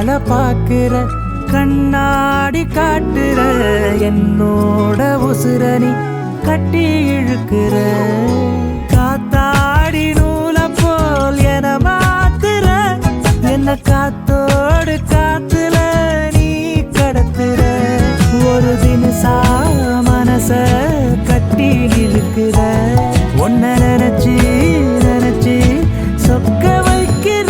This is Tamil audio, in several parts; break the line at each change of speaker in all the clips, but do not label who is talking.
கண்ணால பாக்குற கண்ணாடி காட்டுற என்னோட உசுரணி கட்டி இழுக்கிற காத்தாடி நூல போல் என மாத்துற என்ன காத்தோடு காத்துல நீ கடத்துற ஒரு தினசா மனச கட்டி இழுக்கிற ஒன்ன நினைச்சு நினைச்சு சொக்க வைக்கிற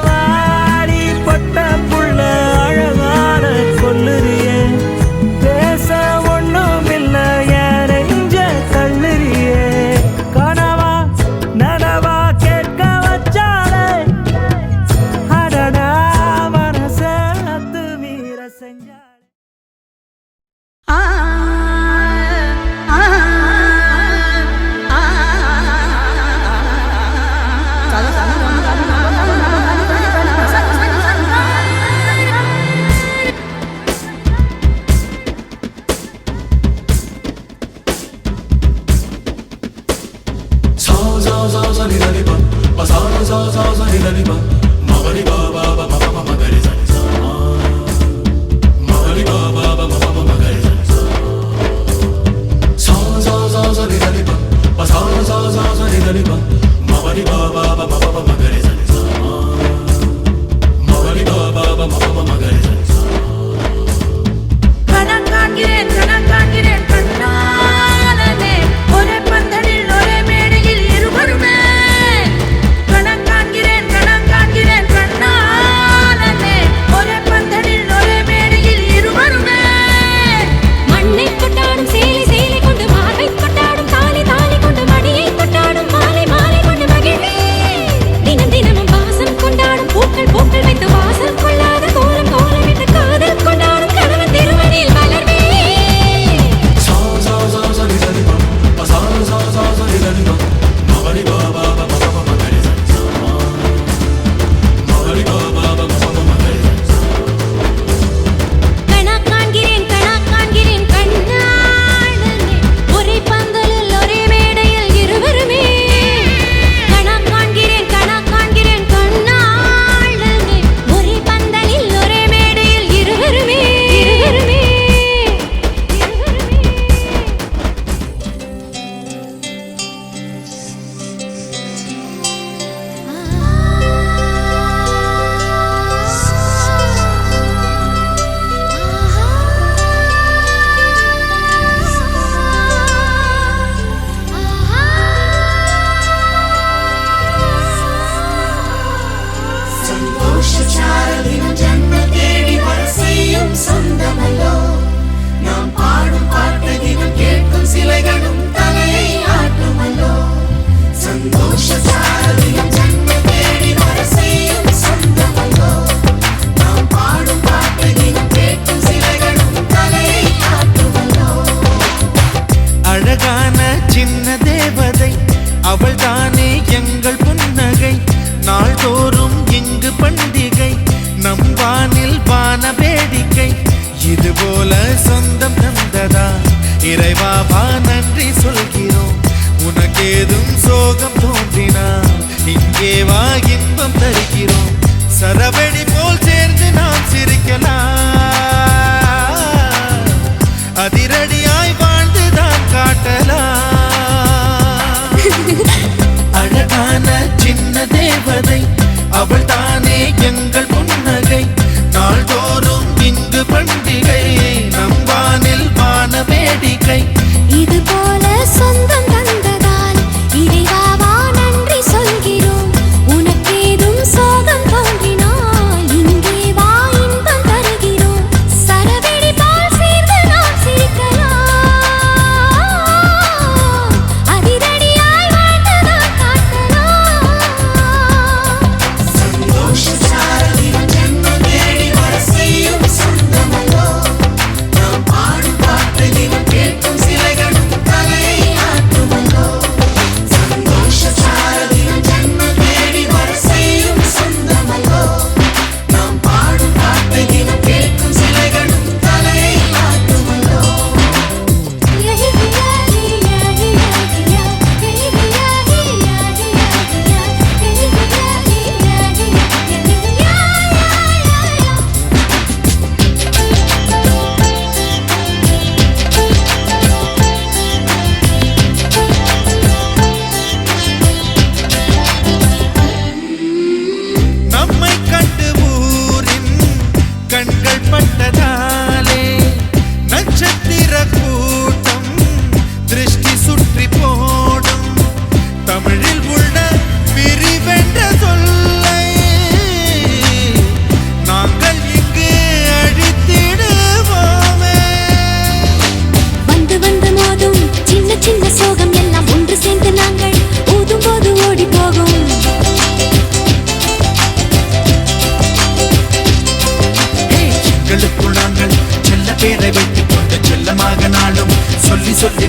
வாடி பட்ட புள்ள அழகான கொல்லுறிய பேச ஒண்ணும் இல்ல நெஞ்ச தள்ளுறிய கனவா நனவா கேட்க வச்சாலே அடடா மனச அத்து மீற செஞ்சாலே
இறைவாவா நன்றி சொல்கிறோம். உனக்கேதும் சோகம் தோன்றினால் இங்கே வா இன்பம் தருகிறோம். சரவெடி போல் சேர்ந்து நாம் சிரிக்கலாம், அதிரடியாய் வாழ்ந்துதான் காட்டலாம். அழகான சின்ன தேவதை அவள் தானே எங்கள் புன்னகை. நாள்தோறும் இங்கு பண்டிகை, நம் வானில் வான வேடிக்கை.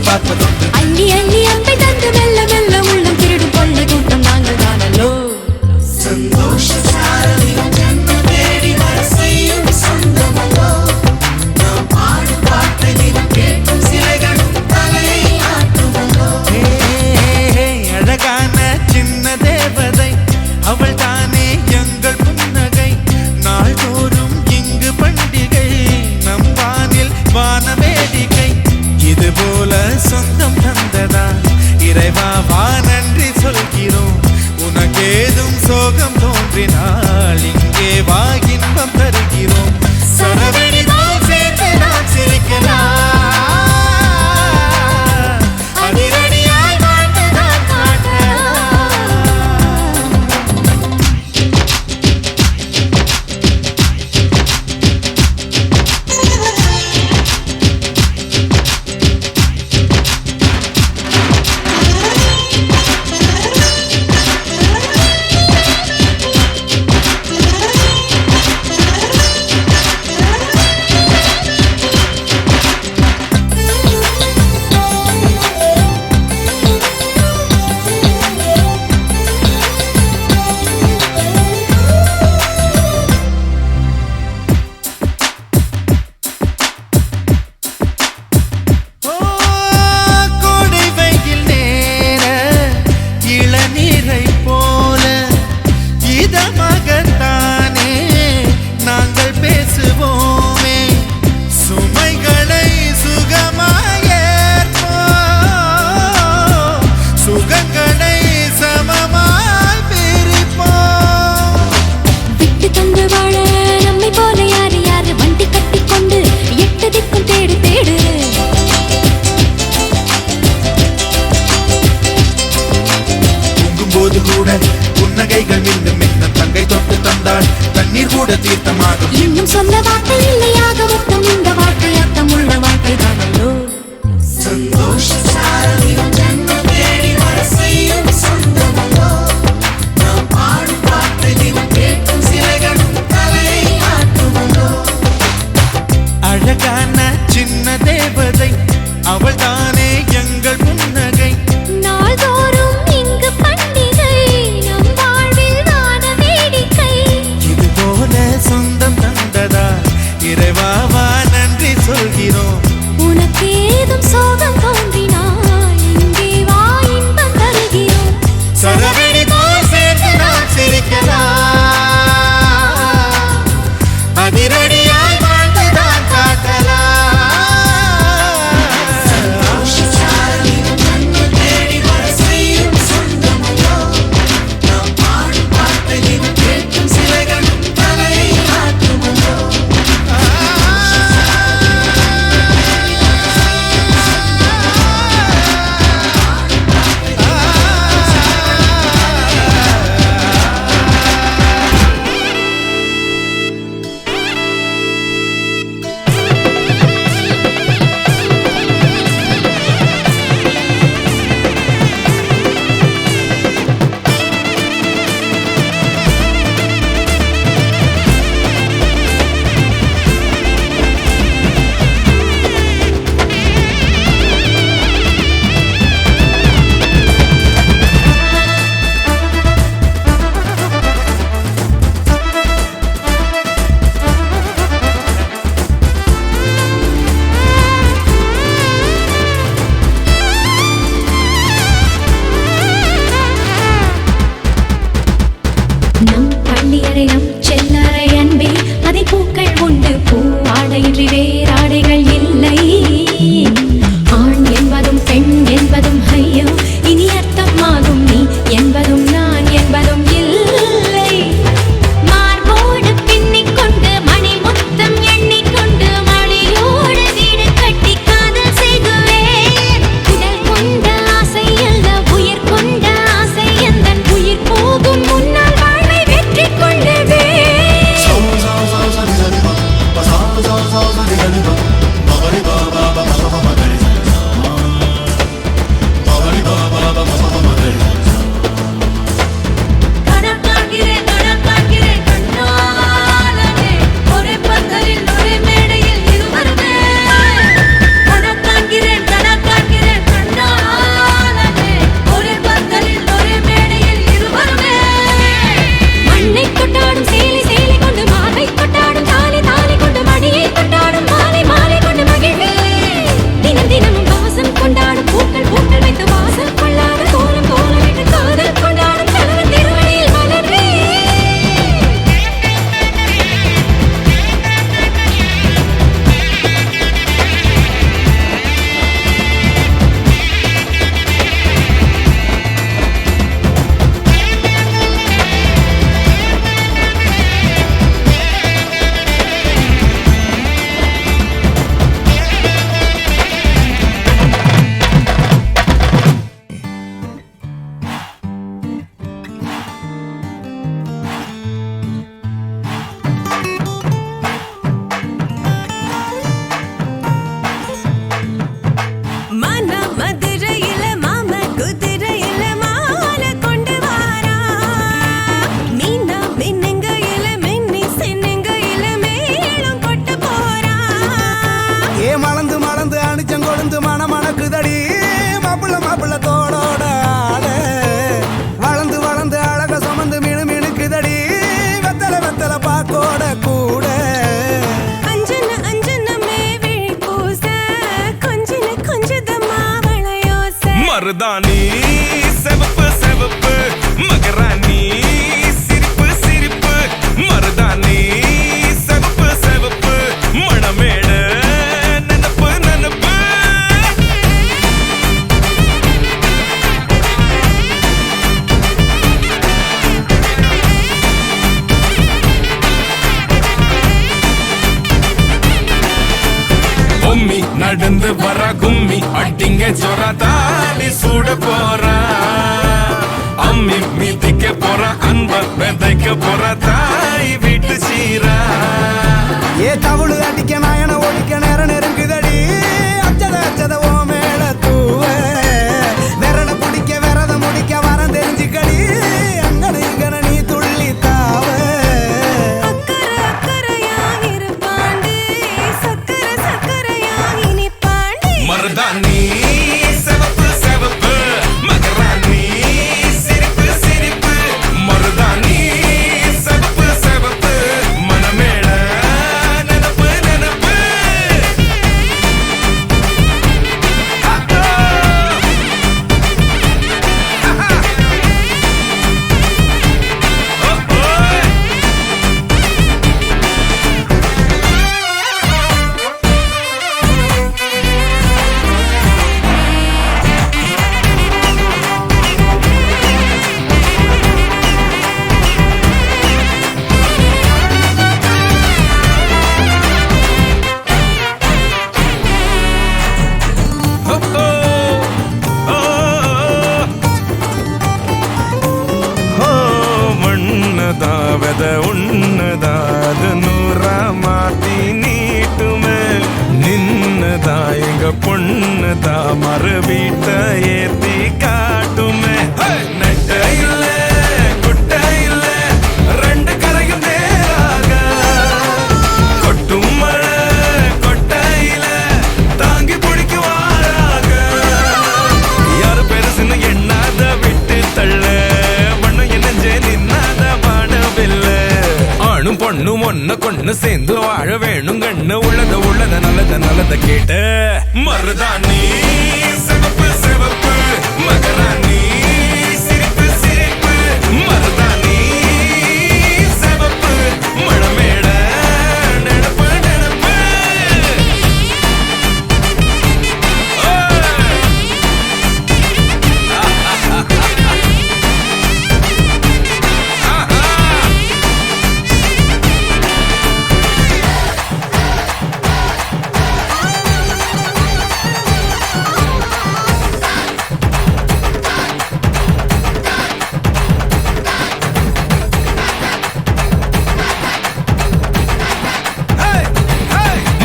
பார்ப்பதுண்டு.
அள்ளி அள்ளி அன்பை தந்து மெல்ல மெல்ல உள்ளம் திருடும் கொள்ளை கூட்டம் நாங்கள் தானல்லோ.
சந்தோஷ சாரதியும் ஜன்ம தேடி வர செய்யும் சொந்தமல்லோ. நாம் பாடும் பாட்டை தினம் கேட்கும் சிலைகளும் தலையை ஆட்டுமல்லோ. அழகான சின்ன தேவதை அவள் தானே எங்கள் புன்னகை. நாள்தோறும் இங்கு பண்டிகை நம் வானில் வான வேடிக்கை. இது போல சொந்தம் தந்ததா இறைவா வா நன்றி சொல்கிறோம். உனக்கேதும் சோகம் தோன்றினால் இங்கே வா இன்பம் தருகிறோம். சரவெடி போல் சேர்த்து நாம் சிரிக்கலாம். அதிரடியாய் வாழ்ந்துதான் காட்டலாம். புன்னகைகள் மின்னும் மின்ன தங்கை தொட்டு தந்தாள் தண்ணீர் கூட தீர்த்தமாகும்.
இன்னும் சொல்ல வார்த்தை இல்லையாக மொத்தம் இந்த வாழ்க்கை அர்த்தம் உள்ள வாழ்க்கை தானல்லோ.
சந்தோஷ சாரதியும் ஜன்ம தேடி வர செய்யும் சொந்தமல்லோ. நாம் பாடும் பாட்டை தினம் கேட்கும் சிலைகளும் தலையை ஆட்டுமல்லோ. அழகான சின்ன தேவதை அவள் தானே எங்கள் புன்னகை.
நாள்தோறும் இங்கு பண்டிகை நம் வாழ்வில் வான வேடிக்கை.
இது போல சொந்தம் தந்ததா இறைவா வா நன்றி சொல்கிறோம்.
உனக்கேதும் சோகம் தோன்றினால் இங்கே வா இன்பம் தருகிறோம்.
சரவெடி போல் சேர்த்து நாம் சிரிக்கலாம். அதிரடியாய் வாழ்ந்துதான் காட்டலாம்.
ஜோரா தாலி சூட போறான் அம்மி மிதிக்க போறான் அன்ப விதைக்க போறா தாய் வீட்டு சீரா
ஏ தவுளு அடிக்க நாயன ஒடிக்க நேரம் நெருங்குதடி அச்சத அச்சத ஓ மேல தூவ விரல பிடிக்க விரத முடிக்க வரம் தெரிஞ்சுக்கடி அங்கன இங்கன நீ துள்ளி தாவ
மருதாணி செவப்பு செவப்பு மகராணி சிரிப்பு சிரிப்பு மருதாணி செவப்பு செவப்பு மனமேள நினப்பு நினப்பு வெத உன்னதாது நூறா மாத்தி நீட்டுமே நின்னதா எங்க பொண்ணுதா மறு வீட்ட ஏத்தி காட்டுமே நெட்ட இல்ல குட்ட இல்ல ரெண்டு கரையும் நேராக கொட்டும் மழை கொட்டையில தாங்கி பிடிக்குவாராக யாரு பெருசுன்னு எண்ணாத விட்டு தள்ள ஆணும் பொண்ணும் ஒன்ன கொண்டு சேர்ந்து வாழ வேணும் கண்ணு உள்ளத நல்லத கேட்டு மருதாணி சிவப்பு சிவப்பு மகராணி சிரிப்பு சிரிப்பு மருதாணி சிவப்பு மழமேட நினப்பு நினப்பு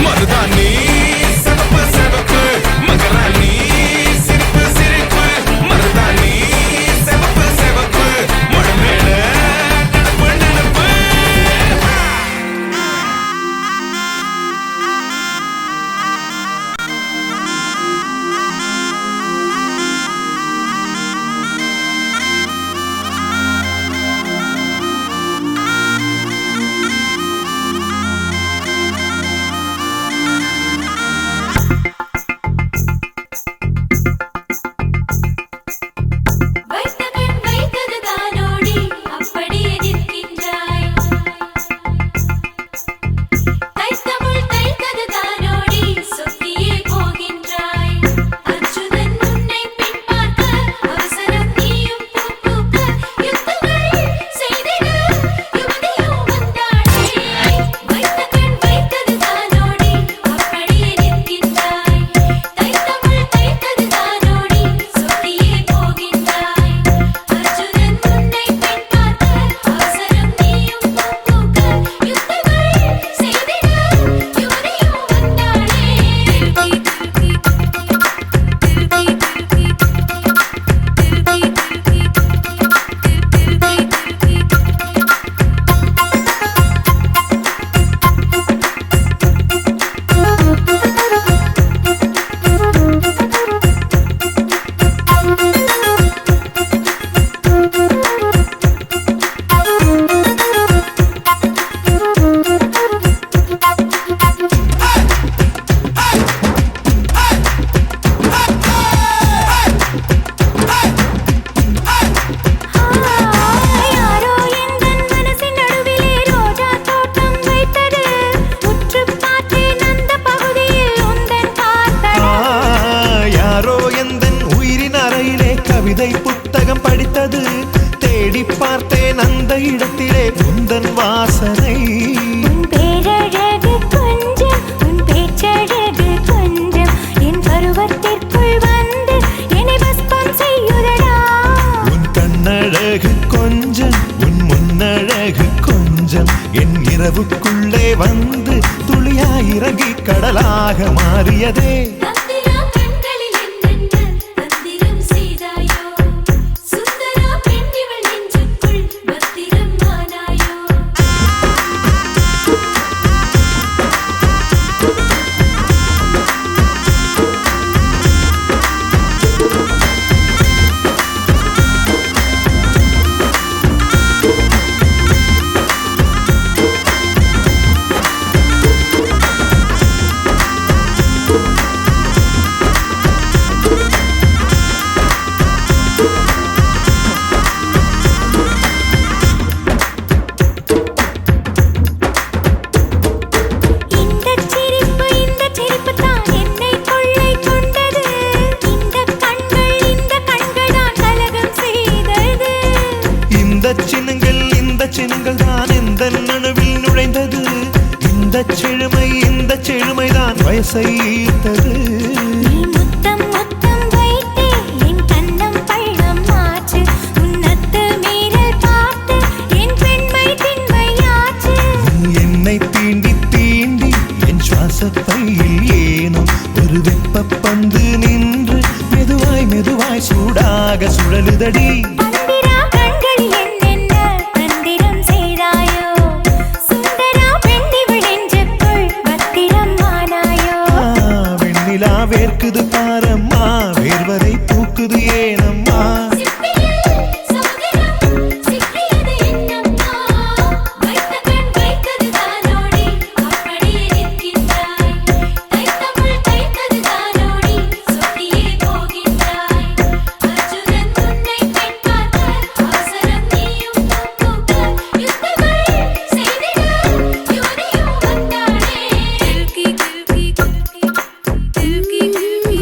மருதாணி சிவப்பு சிவப்பு மகராணி சிரிப்பு சிரிப்பு மருதாணி சிவப்பு சிவப்பு மழமேல நினப்பு நினப்பு
கவிதை புத்தகம் படித்தது தேடி பார்த்தேன் அந்த இடத்திலே உந்தன் வாசனை
உன் பேரழகு கொஞ்சம் உன் பேச்சழகு கொஞ்சம் என் பருவத்திற்குள் வந்து
கொஞ்சம் என் இரவுக்குள்ளே வந்து துளியாய் இறங்கி கடலாக மாறியதே.
தந்திரா கண்களில் என்னென்ன தந்திரம் செய்தாயோ, சுந்தரா பெண்ணிவள் நெஞ்சுக்குள் பத்திரம் ஆனாயோ.
இந்த சின்னங்கள் தான் எந்த நனவில் நுழைந்தது. இந்த செழுமைதான் வயசை ஈர்த்தது.
நீ முத்தம் முத்தம் வைத்தே என் கண்ணம் பள்ளம் மாற்று, உன்னத்து மீறல் பார்த்து என் பெண்மை திண்மையாச்சு.
என்னை தீண்டி தீண்டி என் சுவாசப்பையில் ஏனோ ஒரு வெப்ப பந்து நின்று மெதுவாய் மெதுவாய் சூடாக சுழலுதடி.
தந்திரா கண்களில் என்னென்ன தந்திரம் செய்தாயோ, சுந்தரா பெண்ணிவள் நெஞ்சுக்குள் பத்திரம் ஆனாயோ.
வெண்ணிலா வேர்க்குது பாரம்மா, வேர்வரை பூக்குது ஏனம்மா.
சிப்பியில் சமுதிரம் சிக்கியது என்னம்மா, வைத்த கண் வைத்தது தானோடி அப்படியே நிற்கின்றாய். தைத்தமுள் தைத்தது தானோடி சொட்டியே போகின்றாய். அர்ஜுனன் உன்னை பெண் பார்க்க அவசரம் நீயும் பூக்க, யுத்தங்கள் செய்திட யுவனியும் வந்தாளே. கில்கி கில்கி கில்கி கில்கி கில்கி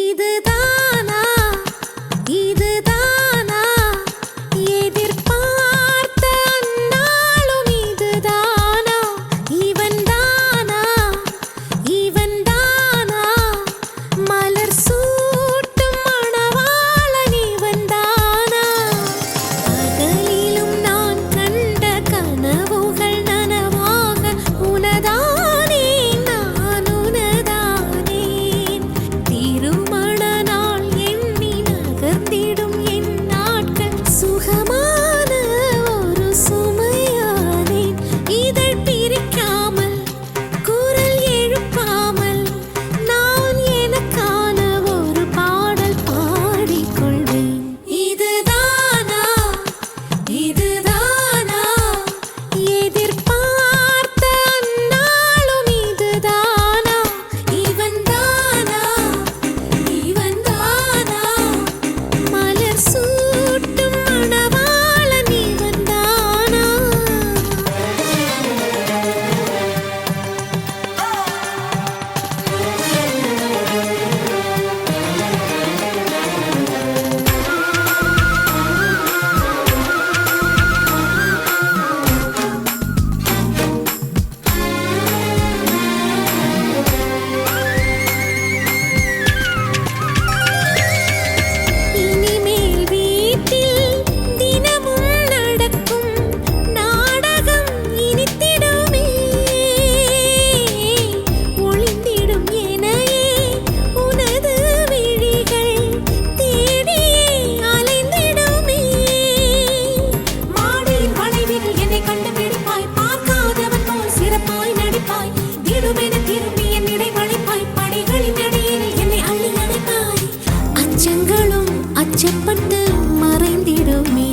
இதுதானா இதுதானா எதிர்பார்த்த அந்நாளும், இதுதானா இவன்தானா இவன்தானா மலர் சூட்டும் மணவாளன் இவன்தானா. பகலிலும் நான் கண்ட கனவுகள் நனவாக உனதானே நான் உனதானேன். திருமண நாள் எண்ணி நகர்ந்திடும் என் நாட்கள் சுகமான ஒரு சுமையானேன். இதழ் பிரிக்காமல் குரல் எழுப்பாமல் நான் எனக்கான ஒரு பாடல் பாடிக்கொள்வேன். இதுதானா இதுதானா எதிர்பார்த்த அந்நாளும், இதுதானா இவன்தானா இவன்தானா மலர் சூட்டும் மணவாளன் இவன்தானா. இனிமேல் வீட்டில் தினமும் நடக்கும் நாடகம் இனித்திடுமே, ஒளிந்திடும் எனையே உனது விழிகள் தேடியே அலைந்திடுமே. மாடியில் வளைவில் என்னை கண்டுபிடிப்பாய், பார்க்காதவன் போல் சிறப்பாய் நடிப்பாய். திடுமென திரும்பி என் இடை வளைப்பாய், படிகளின் இடையில் என்னை அள்ளி அணைப்பாய். அச்சங்களும் அச்சப்பட்டு மறைந்திடுமே,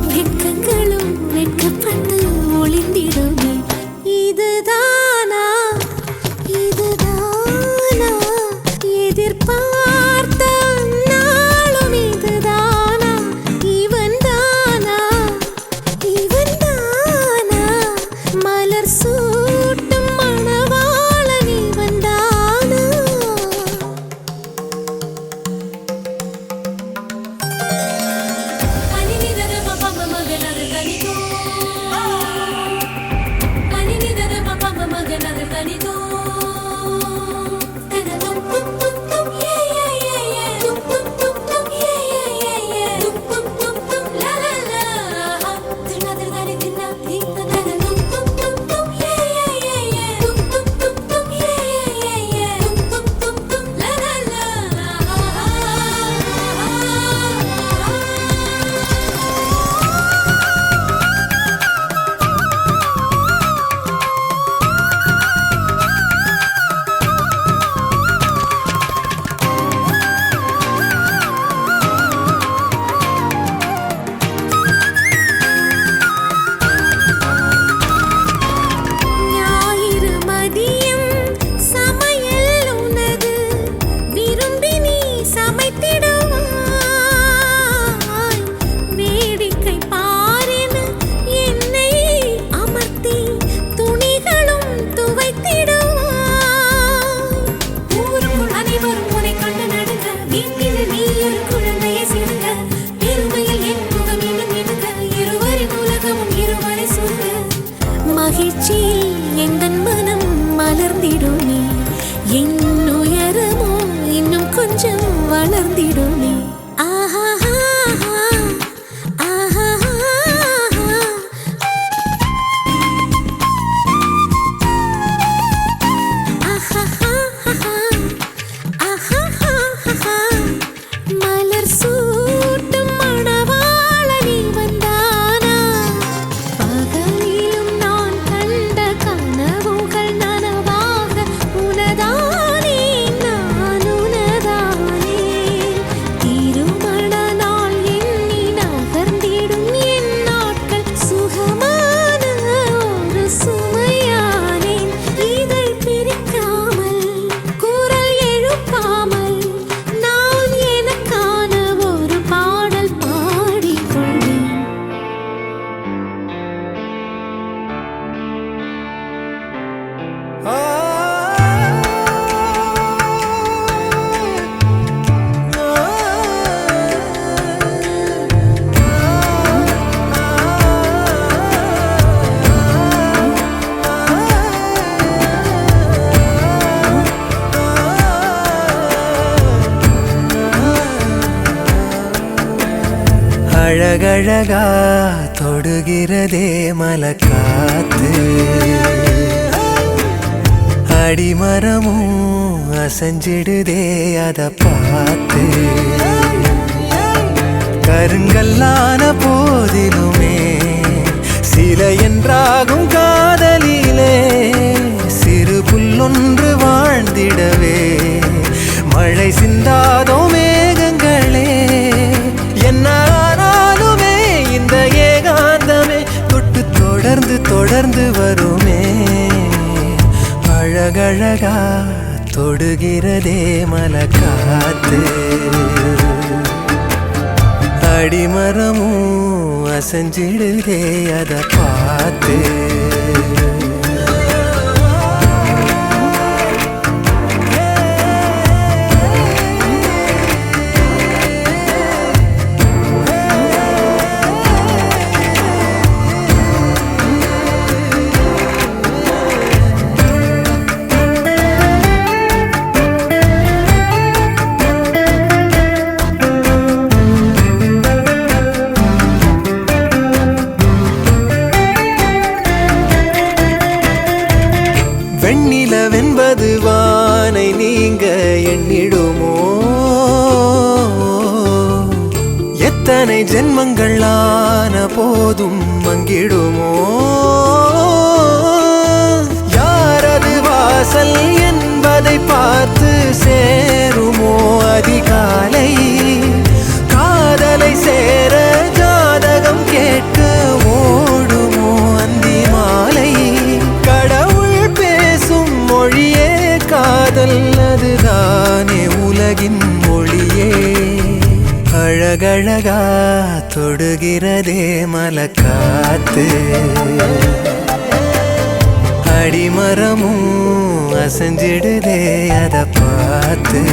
வெட்கங்களும் வெட்கப்பட்டு ஒளிந்திடுமே. இதுதானா இதுதானா எதிர்பார்த்த அந்நாளும், இதுதானா இவன்தானா இவன்தானா மலர் சூட்டும் மணவாளன் இவன்தானா. மலர் சூட்டும் மணவாளனி வந்தானா பகலிலும் நான் கண்ட கனவுகள் நனவாக உனதானே நான் உனதானே திருமண நாள் எண்ணி நகர்ந்திடும் என் நாட்கள் சுகமான ஒரு சுமையானேன் இதை பிரிக்காமல் குரல் எழுப்பாமல் நான் எனக்கான ஒரு பாடல் பாடிக்கொள்வேன்
அழகழகா தொடுகிறதே மலக்காத்து அடிமரமும் அசைஞ்சிடுதே அத பார்த்து கருங்கல்லான போதிலுமே சில என்றாகும் காதலிலே சிறு புல்லொன்று வாழ்ந்திடவே மழை சிந்தாதோ மேகங்களே என்ன ஆனாலுமே இந்த ஏகாந்தமே தொட்டு தொடர்ந்து தொடர்ந்து வருமே அழகழகா தொடுகிறதே மலக்காத்து அடிமரமும் அசைஞ்சிடுதே அத பார்த்து வெண்ணிலவென்பது வானை நீங்க எண்ணிடுமோ எத்தனை ஜென்மங்கள் ஆன போதும் மங்கிடுமோ யாரது வாசல் என்பதை பார்த்து சேருமோ அதிகாலை காதலை சேர ஜாதகம் கேட்க ஓடுமோ அந்தி மாலை கடவுள் பேசும் மொழியே காதல் அதுதானே உலகின் மொழியே அழகழகா தொடுகிறதே மலக்காத்து அடிமரமும் அசைஞ்சிடுதே அத பார்த்து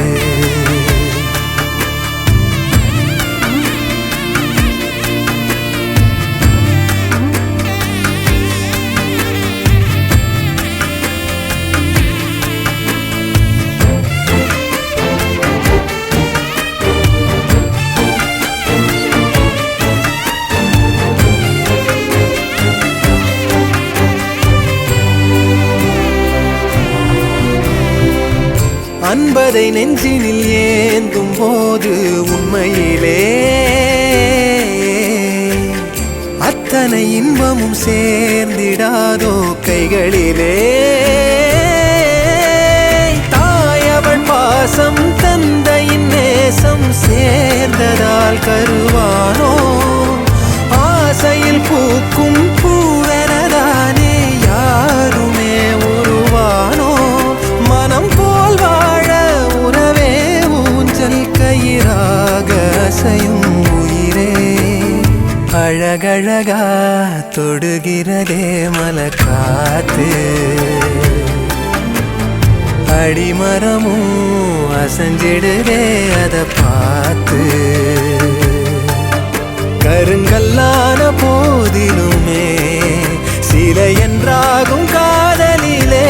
அன்பதை நெஞ்சினில் ஏந்தும் போது உண்மையிலே அத்தனை இன்பமும் சேர்ந்திடாதோ கைகளிலே தாயவள் பாசம் தந்தையின் நேசம் சேர்ந்ததால் கருவானோ ஆசையில் பூக்கும் பூவெனதானே யாருமே உருவானோ மனம் போல் வாழ உறவே ஊஞ்சல் கயிறாக அசையும் உயிரே அழகழகா தொடுகிறதே மலக்காத்து அடிமரமும் அசைஞ்சிடுதே அத பார்த்து கருங்கல்லான போதிலுமே சில என்றாகும் காதலிலே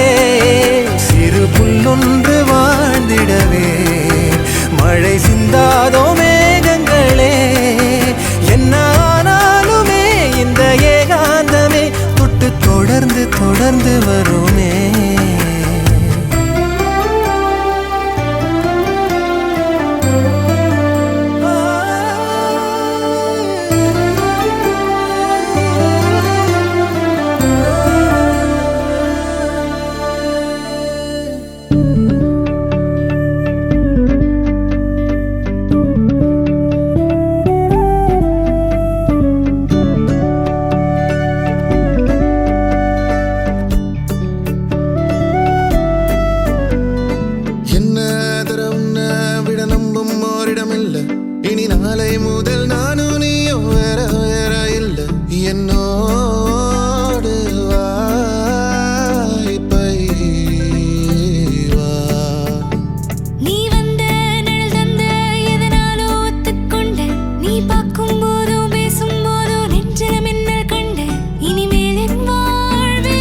சிறு புல்லொன்று வாழ்ந்திடவே மழை சிந்தாதோ மேகங்களே என்ன ஆனாலுமே இந்த ஏகாந்தமே தொட்டு தொடர்ந்து தொடர்ந்து வருமே
முதல் நானும் நீயும் வேற வேற இல்ல என்னோடு வா இப்பை வா
நீ வந்த நிழல் தந்த எதனாலோ ஒத்துக்கொண்ட நீ பார்க்கும் போதோ பேசும் போதோ நெஞ்சில மின்னல் கண்ட இனிமேல் என் வாழ்வே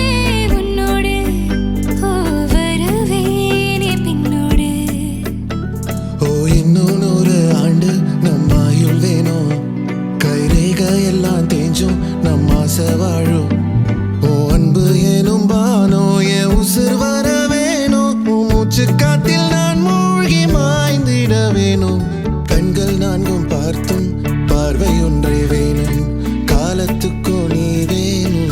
உன்னோடு வருவேனே பின்னோடு
ஓ இன்னும் 100 ஆண்டு நம்ம ஆயுள் வேணும் கைரேகை எல்லாம் தேஞ்சும் நம்ம ஆசை வாழும் ஓ அன்பு ஏனும் பானோ என் உசுர் வர வேணும் உன் மூச்சு காத்தில் நான் மூழ்கி மாய்ந்திட வேணும் கண்கள் நான்கும் பார்த்தும் பார்வை ஒன்றே வேணும் காலத்துக்கோ நீ வேணும்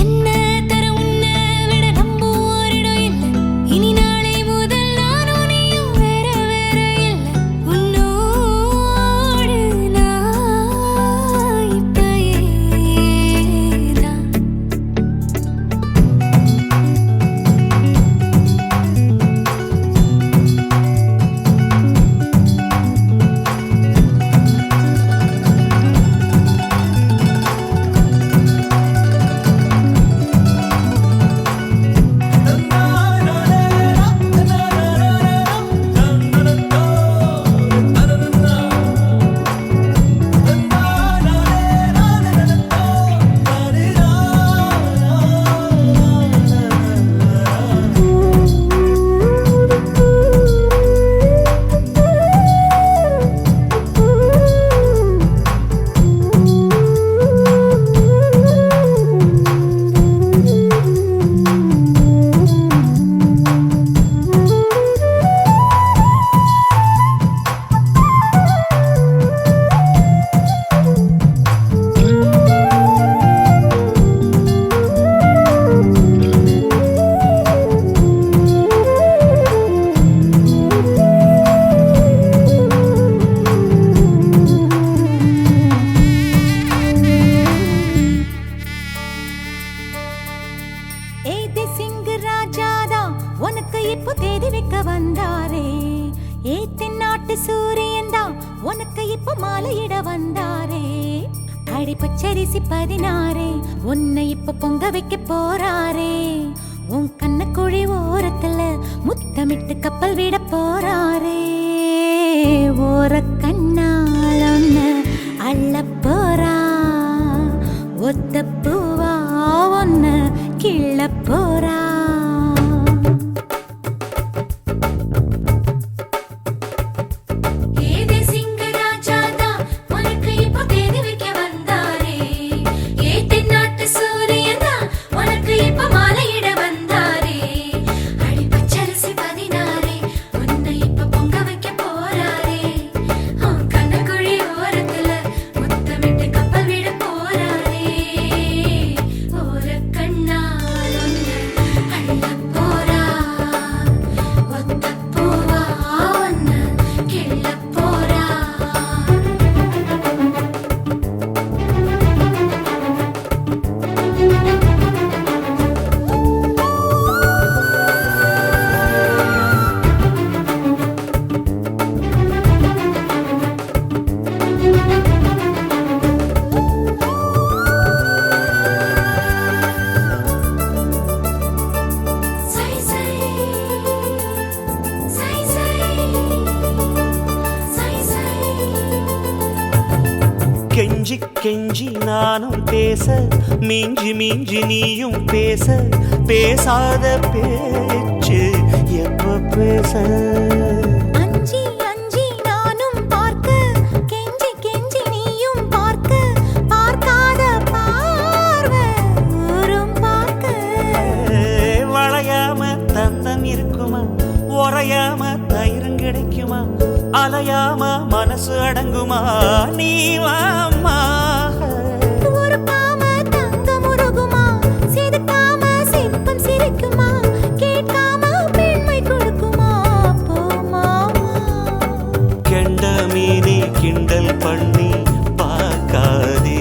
என்ன தர உன்னை விட நம்புவோரிடம் இல்லை இனி நாளை முதல் நானும் நீயும் வேற வேற இல்லை உன்னோடு நான் இப்பயேதான் ஏதே சிங்கு ராஜாதா உனக்கு இப்போ தேடி வைக்க வந்தாரே தென்னாட்டு சூரியன் தான் உனக்கு இப்போ மாலையிட வந்தாரே அடி பச்சரிசி 16 உன்னை இப்போ பொங்க வைக்க போறாரே உன் கண்ணக்குழி ஓரத்துல முத்தமிட்டு கப்பல் விட போறாரே ஓர கண்ணால் ஒன்னு அள்ள போறா ஒத்த பூவா ஒன்னு கிள்ள போறா ஏதே சிங்க ராஜாதா உனக்கு இப்போ தேடி வைக்க வந்தாரே தென்னாட்டு சூரியனா உனக்கு இப்போ மாலையிட வந்தாரே அடி பச்சரிசி 16 உன்னை இப்போ பொங்க வைக்க போறாரே உன் கண்ணக்குழி ஓரத்துல முத்தமிட்டு கப்பல் விட போறாரே ஓர கண்ணால் ஒன்னு அள்ள போறா ஒத்த பூவா ஒன்னு கிள்ள போறா சை சை சை சை சை சை
கெஞ்சி கெஞ்சி நானும் பேச மிஞ்சி மிஞ்சி நீயும் பேச பேசாத பேச்சு எப்ப பேச
அஞ்சி அஞ்சி நானும் பார்க்க கெஞ்சி கெஞ்சி நீயும் பார்க்க பார்க்காத பார்வை ஊரும் பார்க்க
வளையாம தந்தம் இருக்குமா உறையாம தயிரும் கிடைக்குமா அலையாம மனசு அடங்குமா நீ வாம்மா
உருக்காம தங்கம் உருகுமா செதுக்காம சிற்பம் சிரிக்குமா கேட்காம பெண்மை கொடுக்குமா போமாமா
கெண்ட மீனே கிண்டல் பண்ணி பார்க்காதே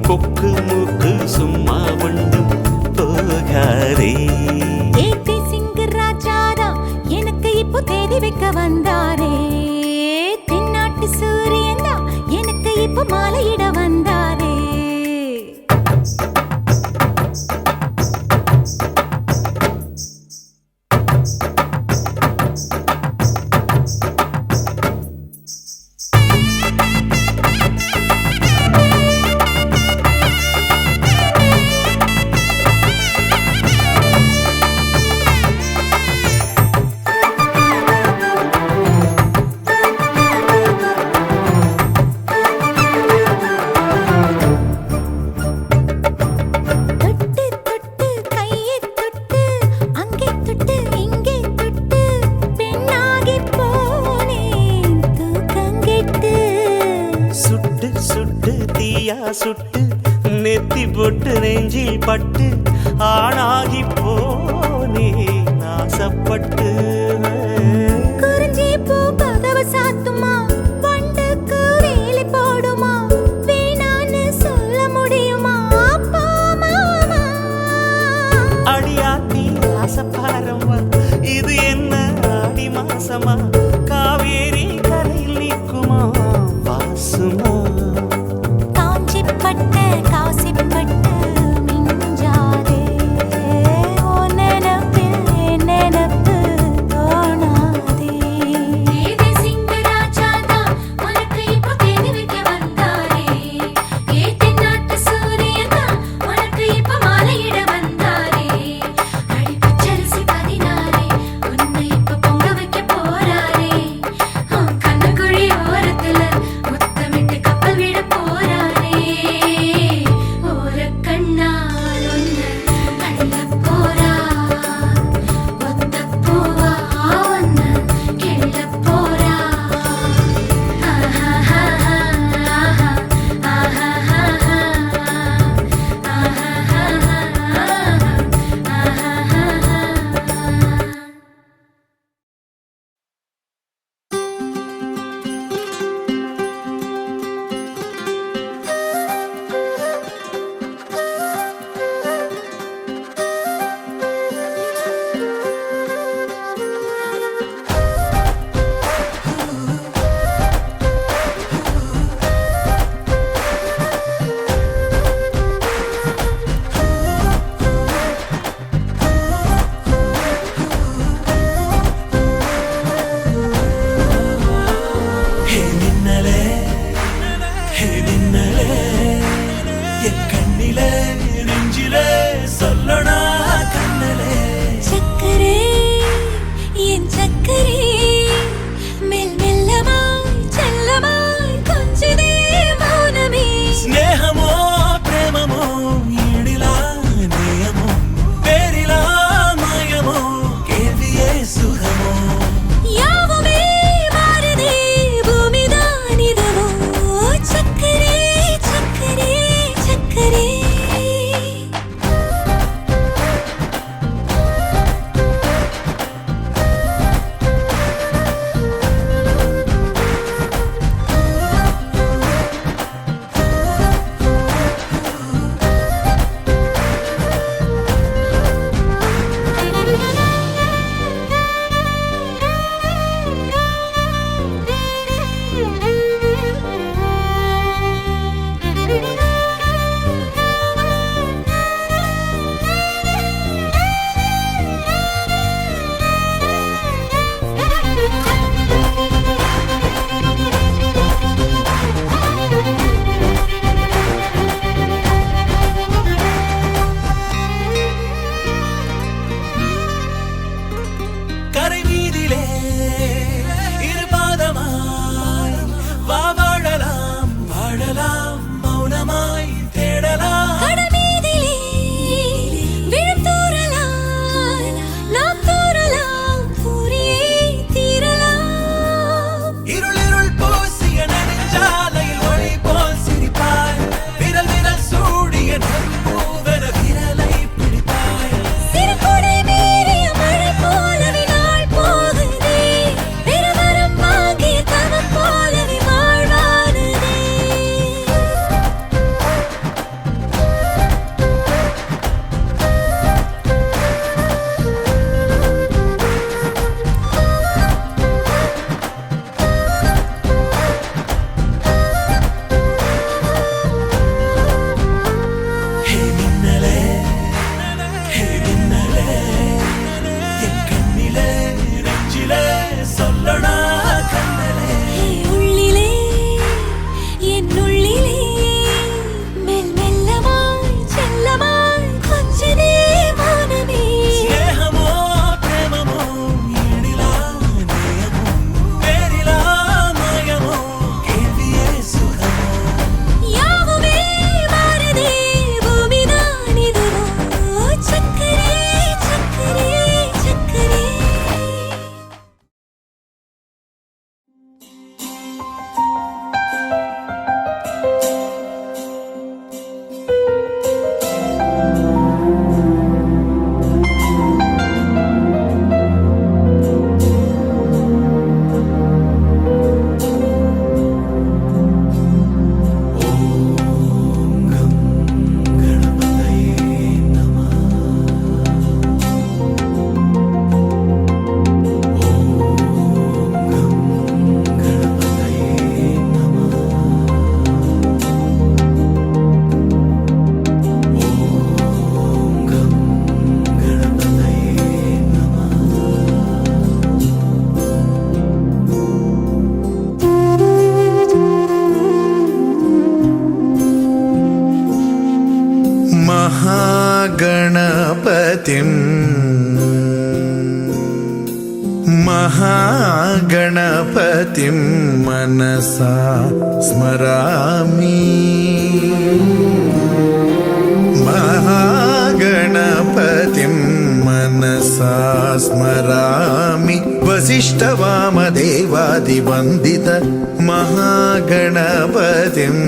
கொக்கு மூக்கு சும்மா ஒன்றும் போகாதே
ஏதே சிங்கு ராஜாதா எனக்கு இப்போ தேடி வைக்க வந்தாரே தென்னாட்டு
சுட்டு நெத்தி பொட்டு நெஞ்சில் பட்டு ஆணாகி போனே நாசப்பட்டு
குறிஞ்சி பூ கதவு சாத்துமா வண்டுக்கு வேலி போடுமா வேணான்னு சொல்ல முடியுமா அப்பா மாமா
அடியாத்தி ஆசப்பாரம்மா இது என்ன ஆடி மாசமா காவேரி கரையில் நிற்குமா வாசுமா
காஞ்சிப்பட்ட காசிப்பட்டு மிஞ்சாதே ஓ நினப்பில் நினப்பு
महागणपतिं मनसा स्मरामि महागणपतिं मनसा स्मरामि वसिष्ठवामदेवादिवन्दित महागणपतिम्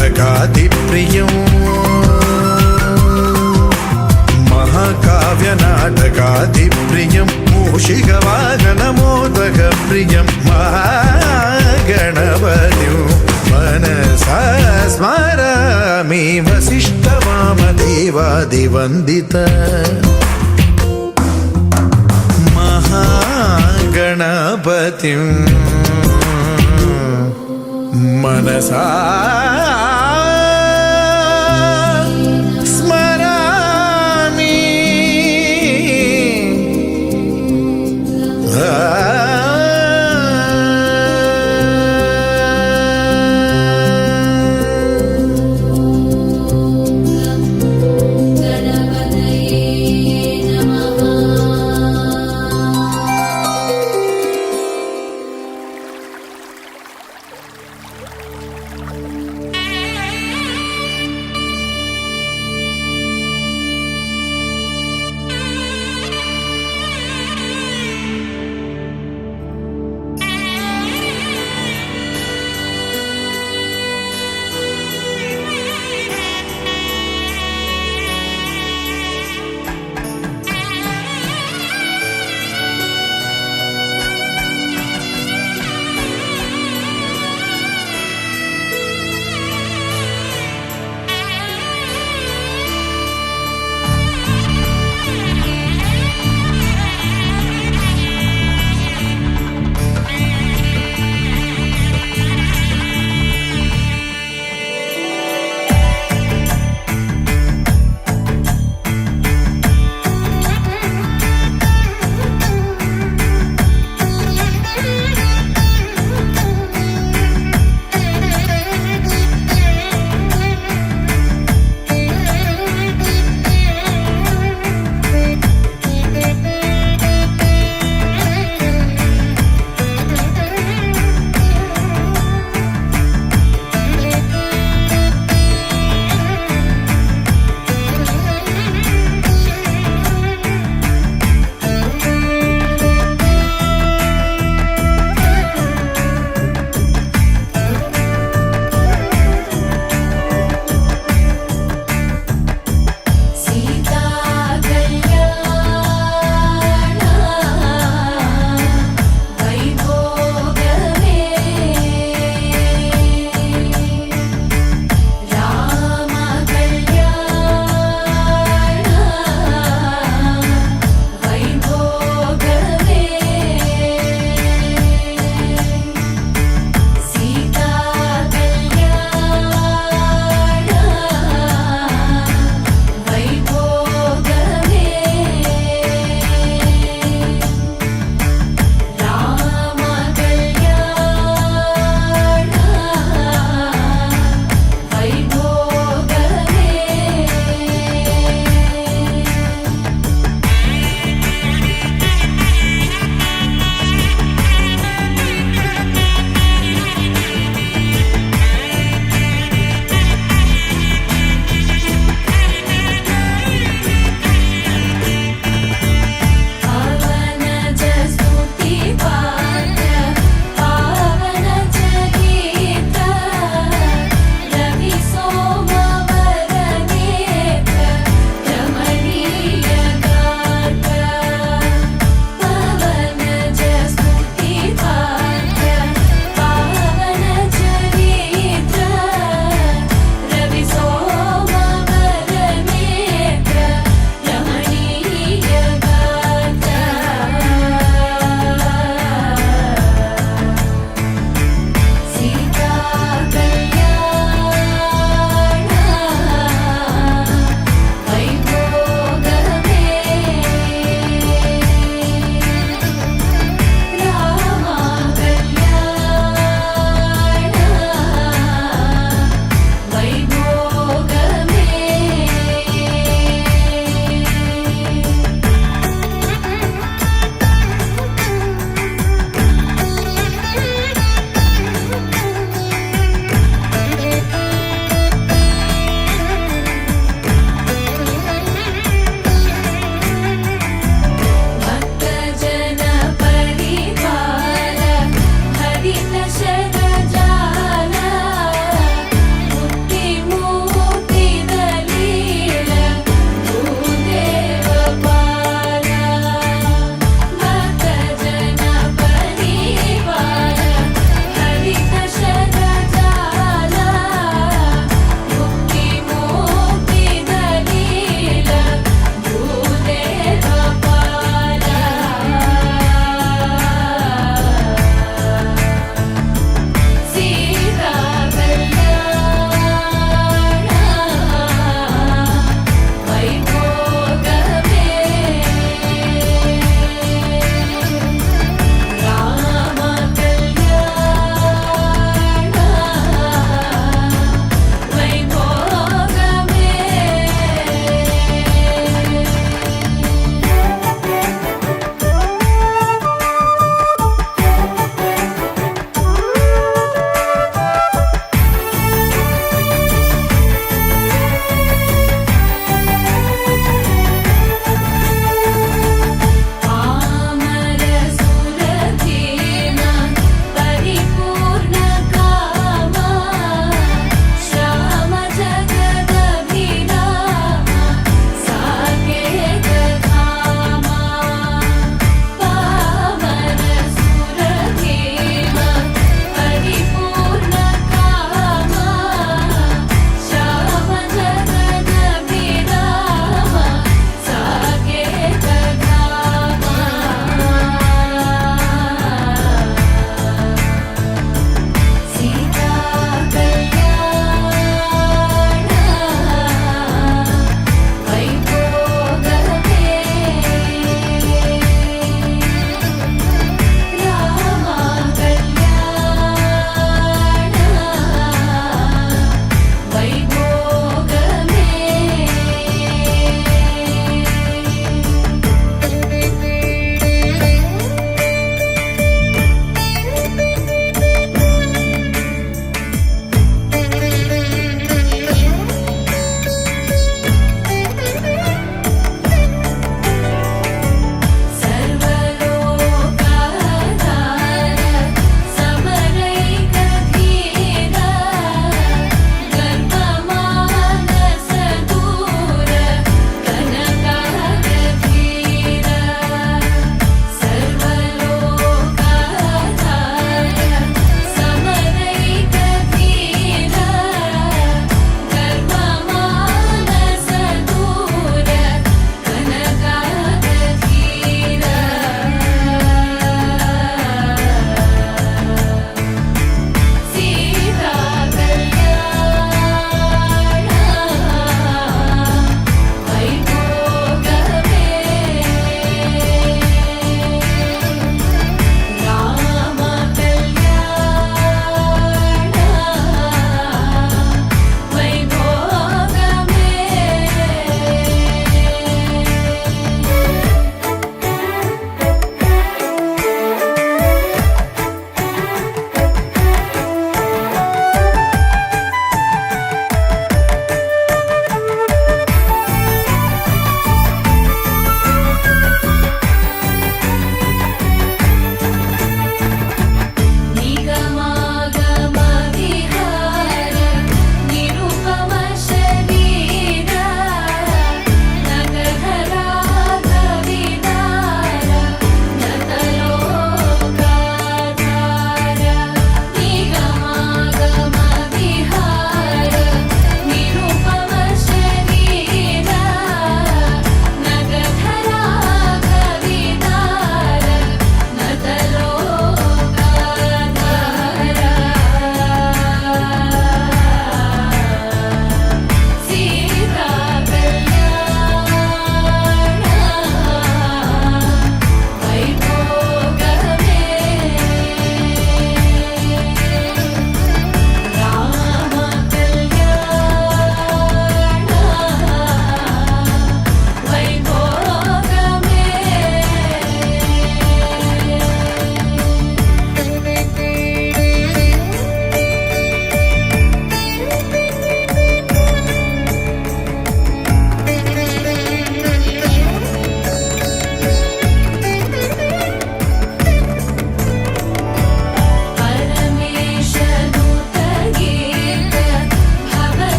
महाकाव्यनाटकादिप्रियं महाकाव्यनाटकादिप्रियं मूषिकवाहनमोदकप्रियं महागणपतिं मनसा स्मरामि वसिष्ठवामदेवादिवन्दित महागणपतिं मनसा स्मरामि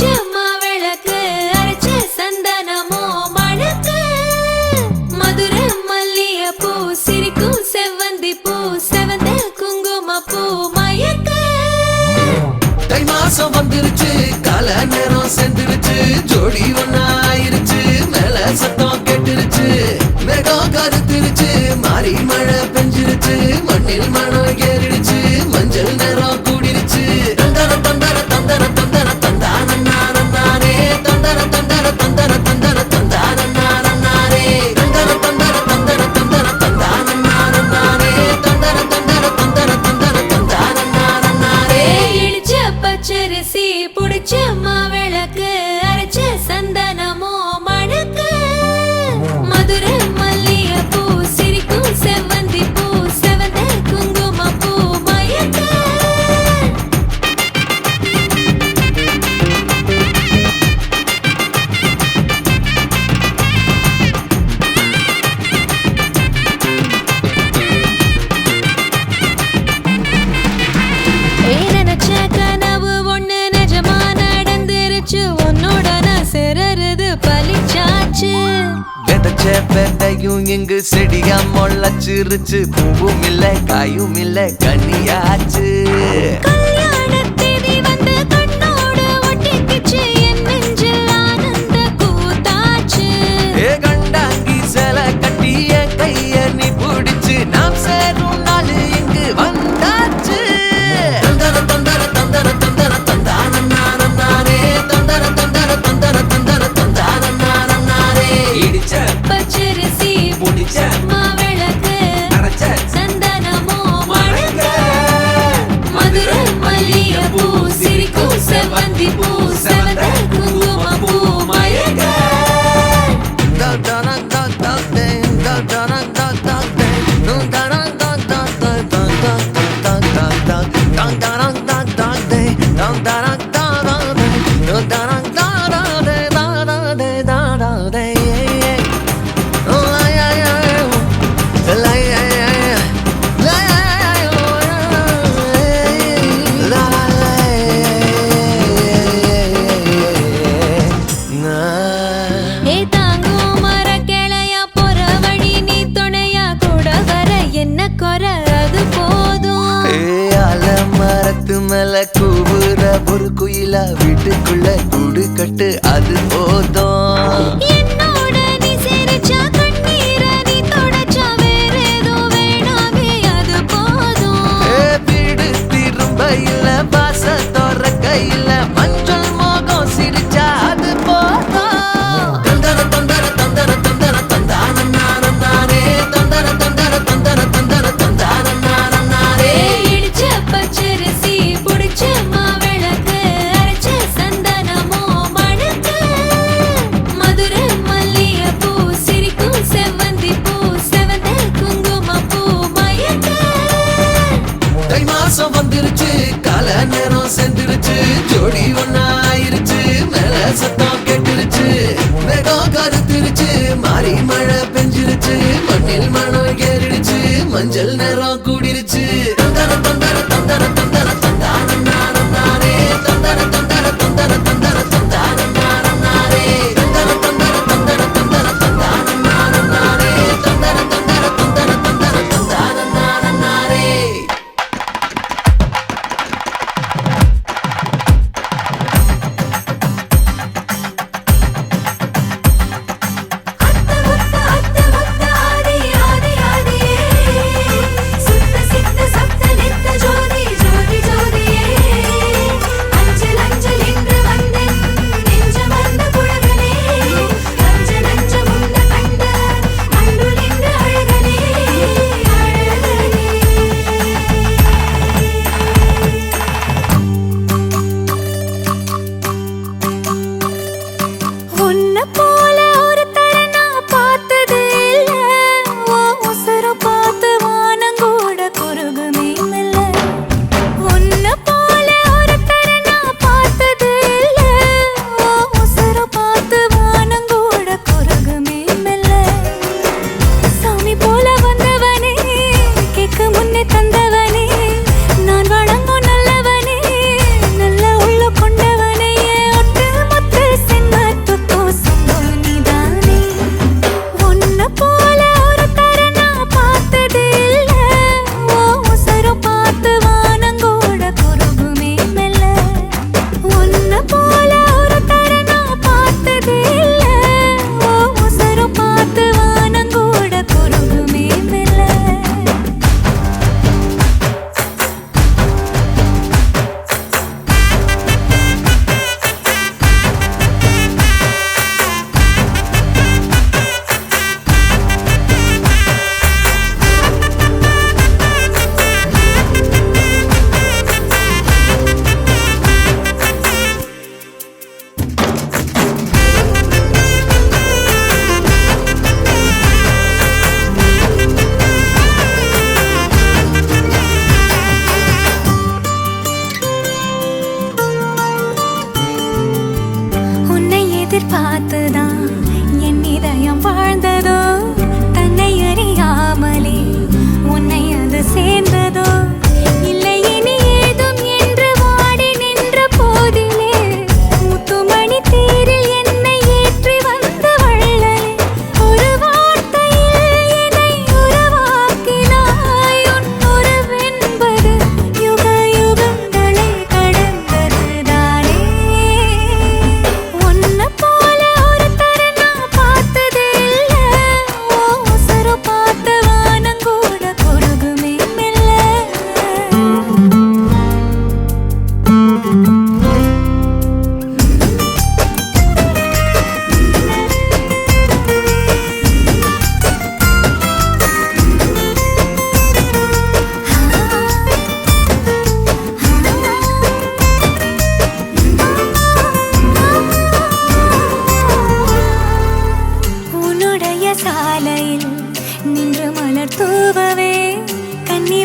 பிடிச்ச மாவிளக்கு அரைச்ச சந்தனமோ மணக்கு மதுரை மல்லிகைப்பூ சிரிக்கும் செவ்வந்தி பூ செவந்த குங்கும பூ மயக்க
தை மாசம் வந்துருச்சு கால நேரம் சென்றுருச்சு ஜோடி ஒன்னாயிருச்சு மேல சத்தம் கெட்டுருச்சு மேகம் கருத்துருச்சு மாறி மழை பெஞ்சிருச்சு மண்ணில் மனம் ஏறிடுச்சு மஞ்சள் நேரம் கூடிருச்சு தந்தர தந்தர தந்தர தந்தர தந்தானே தந்தர தந்தர தந்தர தந்தர தந்தானே தந்தர தந்தர தந்தர தந்தர தந்தானே தந்தர தந்தர தந்தர தந்தர தந்தானே
இடிச்ச பச்சரிசி புடிச்ச மாவிளக்கு அரைச்ச சந்தனமோ மணக்கு மதுரை மல்லிகைப்பூ சிரிக்கும் செவ்வந்தி பூ செவந்த குங்கும பூ மயக்க நினைச்ச கனவு ஒண்ணு நிஜமா நடந்துருச்சு உன்னோட நான் சிறருது பலிச்சாச்சு
விதைச்ச விதையும் இங்கு செடியா முளைச்சிருச்சு பூவும் இல்ல காயும் இல்ல கனியாச்சு
கல்யாண தேதி வந்து கண்ணோடு ஒட்டிக்கிச்சு என் நெஞ்சில் ஆனந்த கூத்தாச்சு
ஏ கண்டாங்கி சில கட்டி என் கைய நீ பிடிச்சு நாம் சேரும் நாள் இங்கு வந்தாச்சு தந்தர தந்தர தந்தர தந்தர தந்தானே தந்தர தந்தர தந்தர தந்தர தந்தானே இடிச்ச
பச்சரிசி
முடிச்ச
மாவிளக்கு
அரைச்ச
சந்தனமோ மணக்க மதுரை மல்லிகைப்பூ சிரிக்கும் செவ்வந்தி பூ செவந்த குங்கும பூ மயக்க ஏ தாங்கும் மர கிளையா போற வழி நீ துணையா கூட வர என்ன குறை அது போதும்
மரத்து மேல கூவுற ஒரு குயிலா வீட்டுக்குள்ள கூடு கட்டு அது போதும்
என்னோட நீ சிரிச்சா கண்ணீர நீ தொடச்சா வேற ஏதோ வேணாமே அது போதும்
வீடு திரும்ப இல்ல பாச தோற கையில மஞ்சள் மோகம் சிரிச்சா அது போதும் தந்தர தந்தர தந்தர தந்தர தந்தானே தந்தர தந்தர தந்தர தந்தர தந்தானே
இடிச்ச பச்சரிசி புடிச்ச மாவிளக்கு அரைச்ச சந்தனமோ மணக்கு மதுரை மல்லிகைப்பூ சிரிக்கும் செவ்வந்தி பூ செவந்த குங்கும பூ மயக்க
தை மாசம் வந்துருச்சு கால நேரம் சென்றுருச்சு ஜோடி ஒன்னாயிருச்சு மேல சத்தம் கெட்டுருச்சு மேகம் கருத்துருச்சு மாறி மழை பெஞ்சிருச்சு மண்ணில் மனம் ஏறிடுச்சு மஞ்சள் நேரம் கூடிருச்சு தந்தர தந்தர தந்தர தந்தர தந்தானே தந்தர தந்தர தந்தர தந்தர தந்தானே தந்தர தந்தர தந்தர தந்தர தந்தானே தந்தர தந்தர தந்தர தந்தர தந்தானே
அத்த முத்த ஆதி ஆதி ஆதி சுத்த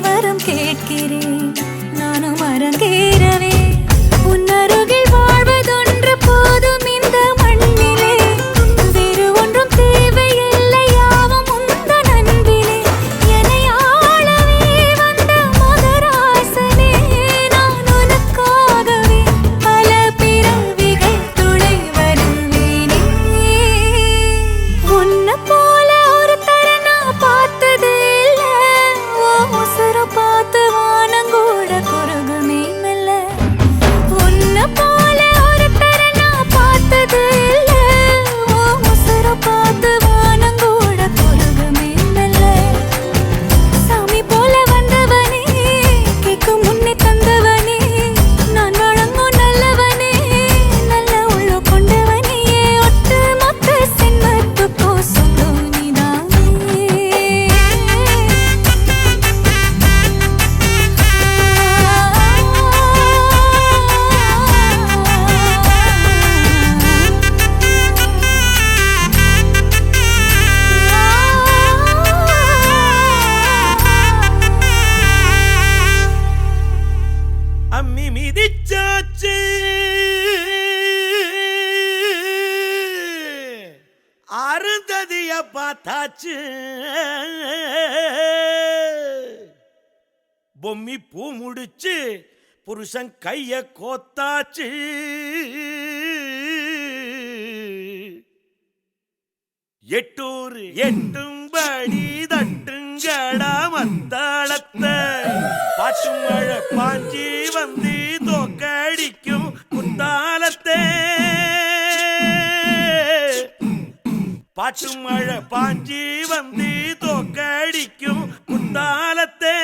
வரம் கேட்கிறேன் நானும் அரங்கேறவே உன்னருகில் வாழ்வதொன்று போதும் இந்த மண்ணிலே வேறு ஒன்றும் தேவையில்லை யாவும் உந்தன் அன்பிலே என்னை ஆளவே வந்த மகராசனே நான் உனக்காகவே பல பிறவிகள் துணை வருவேனே உன்னை போல ஒரு தரனா பார்த்தது இல்ல ஓ உசுர பார்த்து வானங்கூட குறுகுமே மெல்ல உன்னை போல ஒரு தரனா பார்த்தது இல்ல ஓ உசுர பார்த்து வானங்கூட குறுகுமே மெல்ல சாமி போல வந்தவனே கேட்கும் முன்னே தந்தவனே நான் வழங்கும் நல்லவனே நல்ல உள்ள கொண்டவனே ஒட்டு மொத்த சென்மத்துக்கோ சொந்தம் நீதானே
அம்மி மிதிச்சாச்சு அருந்ததிய பார்த்தாச்சு பொம்மி பூ முடிச்சு புருஷன் கைய கோத்தாச்சு எட்டூர் எட்டும்படி தட்டுங்கடா மத்தாளத்தை பாட்டு மழை பாஞ்சி வந்து தோக்கடிக்கும் குத்தாலத்தை பாட்டு மழை பாஞ்சி வந்து தோக்கடிக்கும் குத்தாலத்தை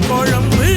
குழம்பு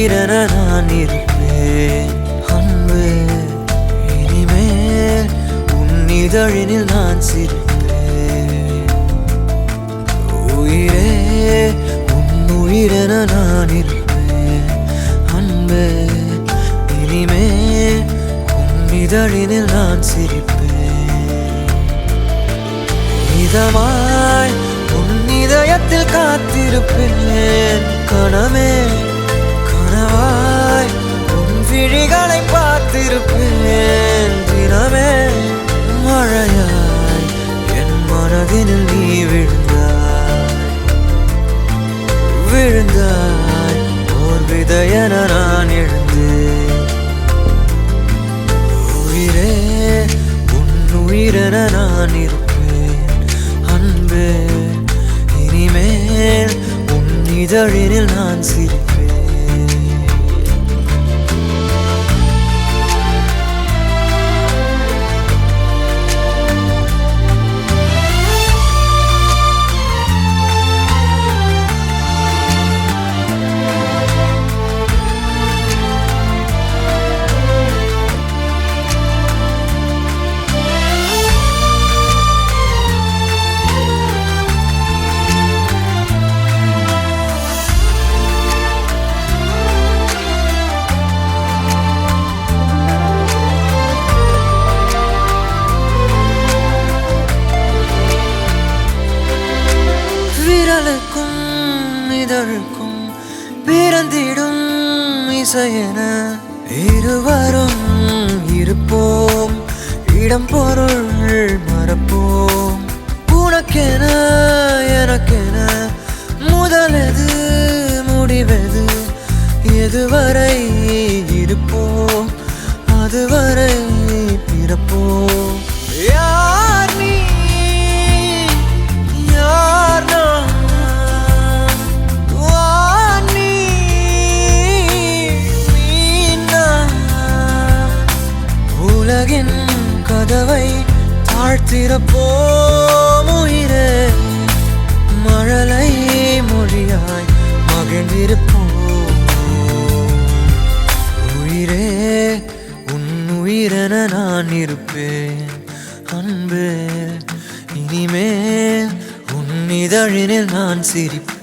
உயிரென நான் இருப்பேன் அன்பு இனிமேல் உன் இதழினில் நான் சிரிப்பேன் உயிரே உன் உயிரென நான் இருப்பேன் அன்பு இனிமேல் உன் இதழினில் நான் சிரிப்பேன் இதமாய் உன் இதயத்தில் காத்திருப்பேன் கனமே கனவாய் உன் விழிகளை பார்த்திருப்பேன் தினமே மழையாய் என் மனதினில் நீ விழுந்தாய் ஓர் விதையென நான் எழுந்தேன் உயிரே உன் உயிரென நான் இருப்பேன் அன்பே இனிமேல் உன் இதழினில் நான் சிரிப்பேன் விரலுக்கும் இதழுக்கும் பிறந்திடும் இசையென இருவரும் இருப்போம் இடம் பொருள் மறப்போம் உனக்கென எனக்கென முதலெது முடிவெது எதுவரை இருப்போம் அதுவரை பிறப்போம் யார் நீ யார் நான் வானி நான் உலகின் கதவை தாழ்த்திறப்போம் உயிரே மழலை மொழியாய் மகிழ்ந்திருப்போம் உயிரே உன் உயிரென நான் இருப்பேன் அன்பே இனிமேல் உன் இதழினில் நான் சிரிப்பேன்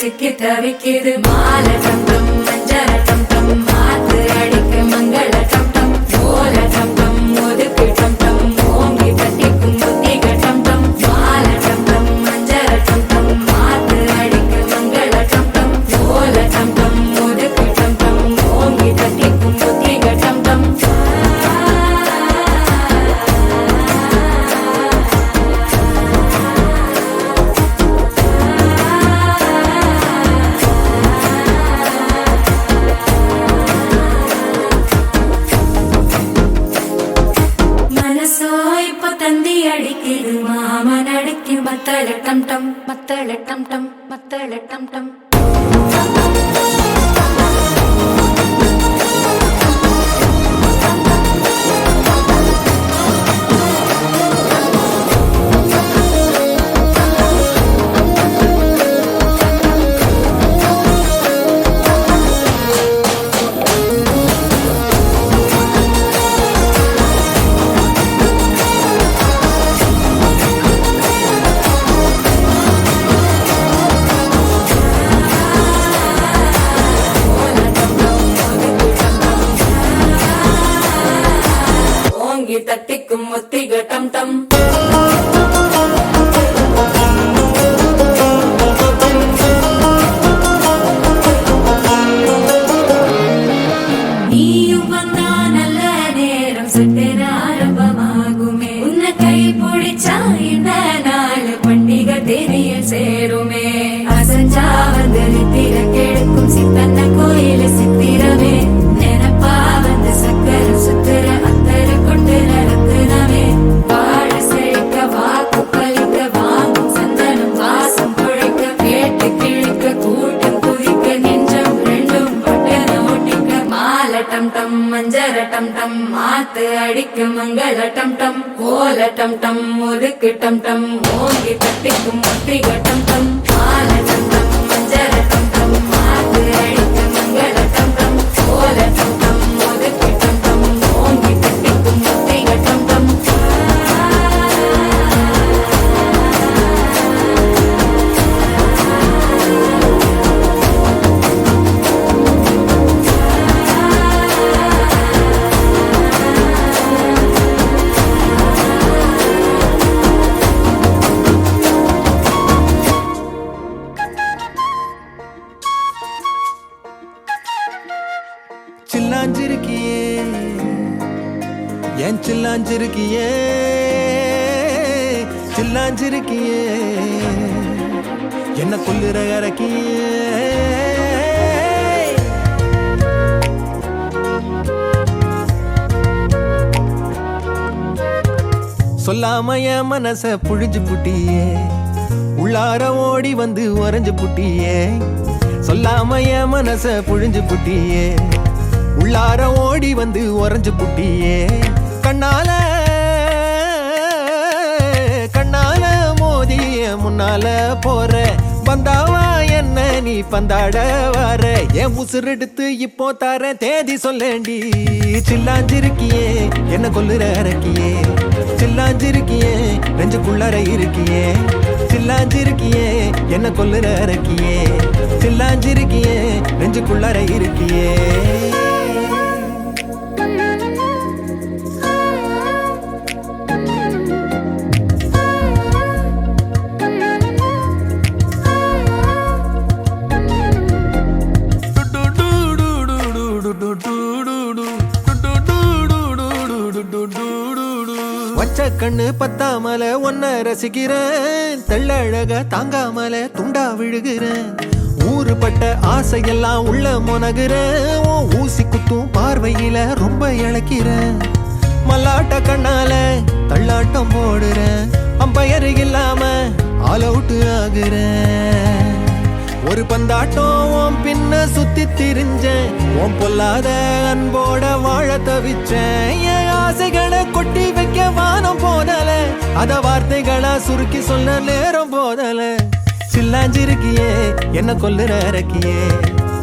சிக்கி தவிக்குது மாலை தந்தம் மல்லி அடிக்குது மாமன் அடிக்கு மத்தள டம் டம் மத்தள டம் டம் மத்தள டம் டம் தட்டிக்கும் ஒத்திக டம் டம் நீயும் வந்தா நல்ல நேரம் சட்டென ஆரம்பமாகுமே உன்னை கை பிடிச்சா இந்த நாள் பண்டிகை தெரிய சேருமே அசஞ்சா வந்து நித்திர கெடுக்கும் சித்தன்ன கோயில சித்திரமே நினப்பா வந்து சக்கர சுத்திர அத்தர கொண்டு நடத்துனவே வாழ செழிக்க வாக்கு பலிக்க வாங்கும் சந்தனம் வாசம் குழைக்க கேட்டு கிழிக்க கூட்டம் குதிக்க நெஞ்சம் ரெண்டும் பட்டன ஒட்டிக்க மால டம் டம் மஞ்சர டம் டம் மாத்து அடிக்க மங்கள டம் டம் கோல டம் டம் ஒதுக்கு டம் டம் ஓங்கி தட்டிக்கும் ஒட்டிக டம் டம் மால டம் டம் மஞ்சர டம் டம் மாத்து அடிக்க மங்கள டம் டம் கோல டம் டம் ஒதுக்கு டம் டம் ஓங்கி தட்டிக்கும் ஒட்டிக டம் டம்
சில்லாஞ்சிருக்கியே ஏன் சில்லாஞ்சிருக்கியே சில்லாஞ்சிருக்கியே என்ன கொல்லுற இறக்கியே சொல்லாம என் மனச புழிஞ்சு புட்டியே உள்ளார ஓடி வந்து உறைஞ்சு புட்டியே சொல்லாம என் மனச புழிஞ்சு புட்டியே உள்ளார ஓடி வந்து உறைஞ்சு புட்டியே கண்ணால கண்ணால மோதிய முன்னால போற வந்தாவா என்ன நீ பந்தாட வர என் உசுரெடுத்து இப்போ தர தேதி சொல்லேண்டி சில்லாஞ்சிருக்கியே என்ன கொல்லுற இறக்கியே சில்லாஞ்சிருக்கியே நெஞ்சுக்குள்ளற இருக்கியே சில்லாஞ்சிருக்கியே என்ன கொல்லுற இறக்கியே சில்லாஞ்சிருக்கியே நெஞ்சுக்குள்ளற இருக்கியே வச்ச கண்ணு பத்தாமல ஒன்ன ரசிக்கிறேன் தெள்ளழக தாங்காமல துண்டா விழுகிறேன் ஊறுபட்ட ஆசையெல்லாம் உள்ள மொனகுறேன் ஊசி குத்தும் பார்வையில ரொம்ப இழக்கிறேன் மல்லாட்ட கண்ணால தள்ளாட்டம் போடுறேன் அம்பயரு இல்லாம ஆல் அவுட் ஆகுறேன் ஒரு பந்தாட்டம் பின்ன சுத்தி திரிஞ்சேன் உன் பொல்லாத அன்போட வாழ தவிச்சேன் என் ஆசைகளை கொட்டி வைக்க வானம் போதல அத வார்த்தைகளா சுருக்கி சொல்ல நேரம் போதல சில்லாஞ்சிருக்கியே என்ன கொல்லுற இறக்கியே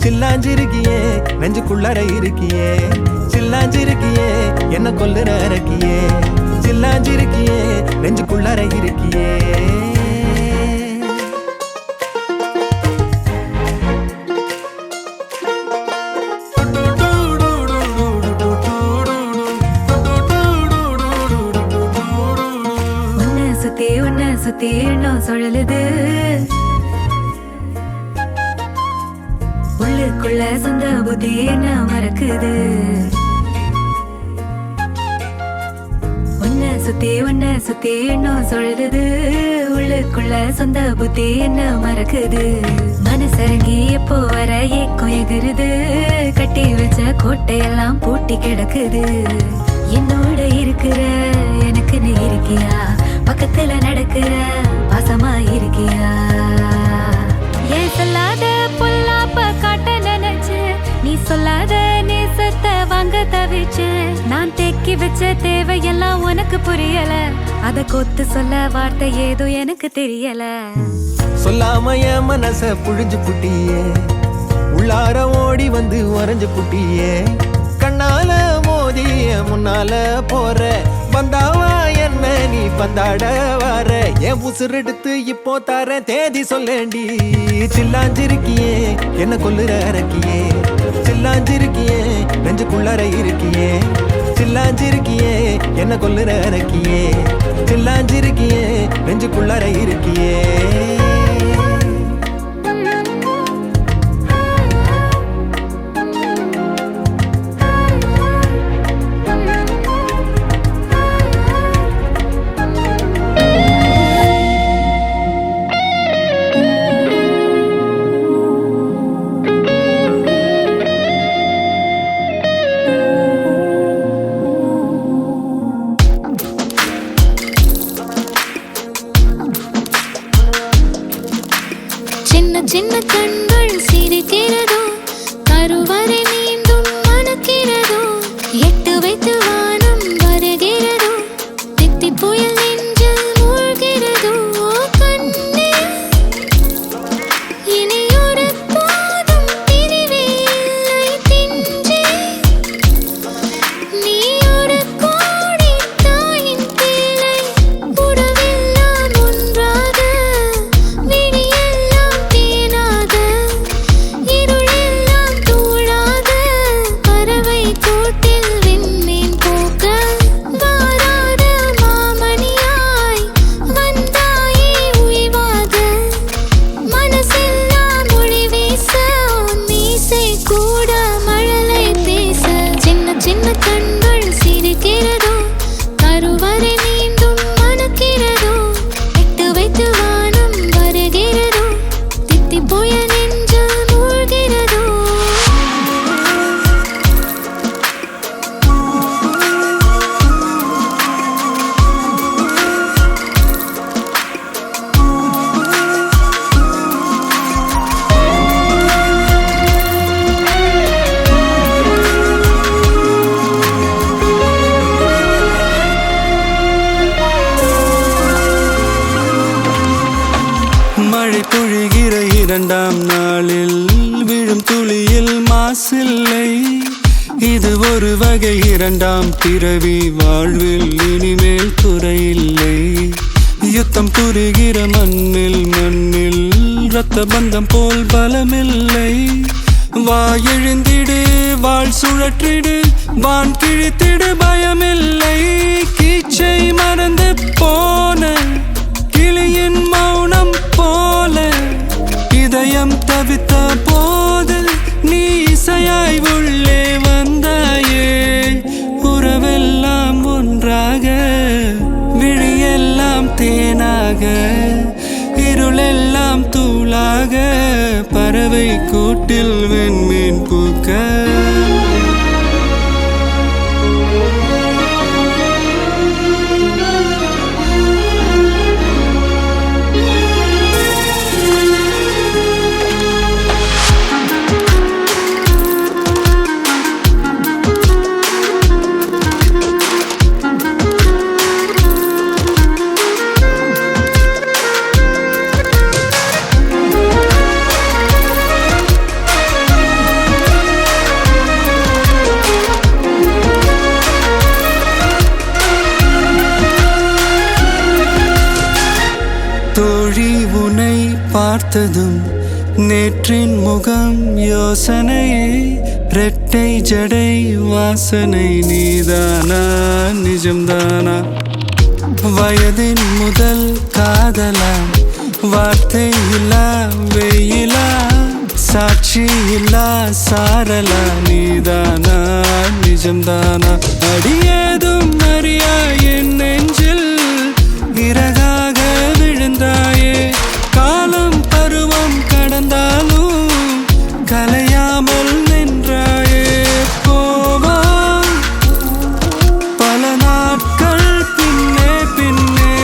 சில்லாஞ்சிருக்கியே நெஞ்சுக்குள்ளற இருக்கியே சில்லாஞ்சிருக்கியே என்ன கொல்லுற இறக்கியே சில்லாஞ்சிருக்கியே நெஞ்சுக்குள்ளற இருக்கியே
சுத்தி எண்ணம் சுழலுது உள்ளுக்குள்ள சொந்த புத்தி என்ன மறக்குது உன்ன சுத்தி உன்ன சுத்தி என்ன சொல்லுது உள்ளுக்குள்ள சொந்த புத்தி என்ன மறக்குது மனசரங்கி எப்போ வர ஏக்கம் எகிருது கட்டி வச்ச கோட்டையெல்லாம் பூட்டி கிடக்குது என்னோட இருக்கிற எனக்குன்னு இருக்கியா பக்கத்துல நடக்கிற பாசமா இருக்கியா ஏன் சொல்லாத பொல்லாப்ப காட்ட நினைச்சு நீ சொல்லாத நேசத்தை வாங்க தவிச்சு நான் தேக்கி வச்ச தேவையெல்லாம் உனக்கு புரியல அத கொத்து சொல்ல வார்த்தை ஏதோ எனக்கு தெரியல
சொல்லாம என் மனச புழிஞ்சு புட்டியே உள்ளார ஓடி வந்து உறைஞ்சு புட்டியே கண்ணால மோதிய முன்னால போற வந்தாவா என்ன நீ பந்தாட வர என் உசுரெடுத்து இப்போ தர தேதி சொல்லேண்டி சில்லாஞ்சிருக்கியே என்ன கொல்லுற அரக்கியே சில்லாஞ்சிருக்கியே நெஞ்சுக்குள்ளார இருக்கியே சில்லாஞ்சிருக்கியே என்ன கொல்லுற அரக்கியே சில்லாஞ்சிருக்கியே நெஞ்சுக்குள்ளார இருக்கியே
சின்ன கண்கள் சிரிக்கிறதோ கருவறை மீண்டும் மணக்கிறதோ எட்டு வைத்து வானம் வருகிறதோ தித்தி புயல் நெஞ்சில் மூழ்கிறதோ கண்ணே இனியொரு போதும் பிரிவே இல்லை தின்றே நீ ஒரு கோடி தாயின் பிள்ளை உறவெல்லாம் ஒன்றாக விழியெல்லாம் தேனாக இருளெல்லாம் தூளாக பறவை கூட்டில் விண்மீன் போக்க வாராத மாமணியாய் வந்தாயே உய்வாக மனசெல்லாம் மொழி வீச மீசை கூட மழலை பேச சின்ன சின்ன கண்கள் சிரிக்கிறதோ கருவறை மீண்டும் மணக்கிறதோ எட்டு வைத்து வானம் வருகிறதோ தித்தி புயல் நெஞ்சில் மூழ்கிறதோ
மழை பொழிகிற இரண்டாம் நாளில் விழும் துளியில் மாசில்லை இது ஒரு வகை இரண்டாம் பிறவி வாழ்வில் இனிமேல் குறையில்லை யுத்தம் புரிகிற மண்ணில் இரத்த பந்தம் போல் பலமில்லை வா எழுந்திடு வாழ் சுழற்றிடு வான் கிழித்திடு பயமில்லை கீச்சை மறந்து போன கிளியின் மௌனம் போல இதயம் தவித்த போது நீ இசையாய் உள்ளே வந்தாயே உறவெல்லாம் ஒன்றாக விழியெல்லாம் தேனாக இருளெல்லாம் தூளாக பறவை கூட்டில் வெண்மீன் பூக்க தோழி உனை பார்த்ததும் நேற்றின் முகம் யோசனையே ரெட்டை ஜடை வாசனை நீதானா நிஜம்தானா வயதின் முதல் காதலா வார்த்தை இல்லா வெயிலா சாட்சி இல்லா சாரலா நீதானா நிஜம்தானா அடியேதும் அறியா என் நெஞ்சில் இறகாக விழுந்தாயே காலம் பருவம் கடந்தாலும் கலையாமல் நின்றாயே போவா பல நாட்கள் பின்னே பின்னே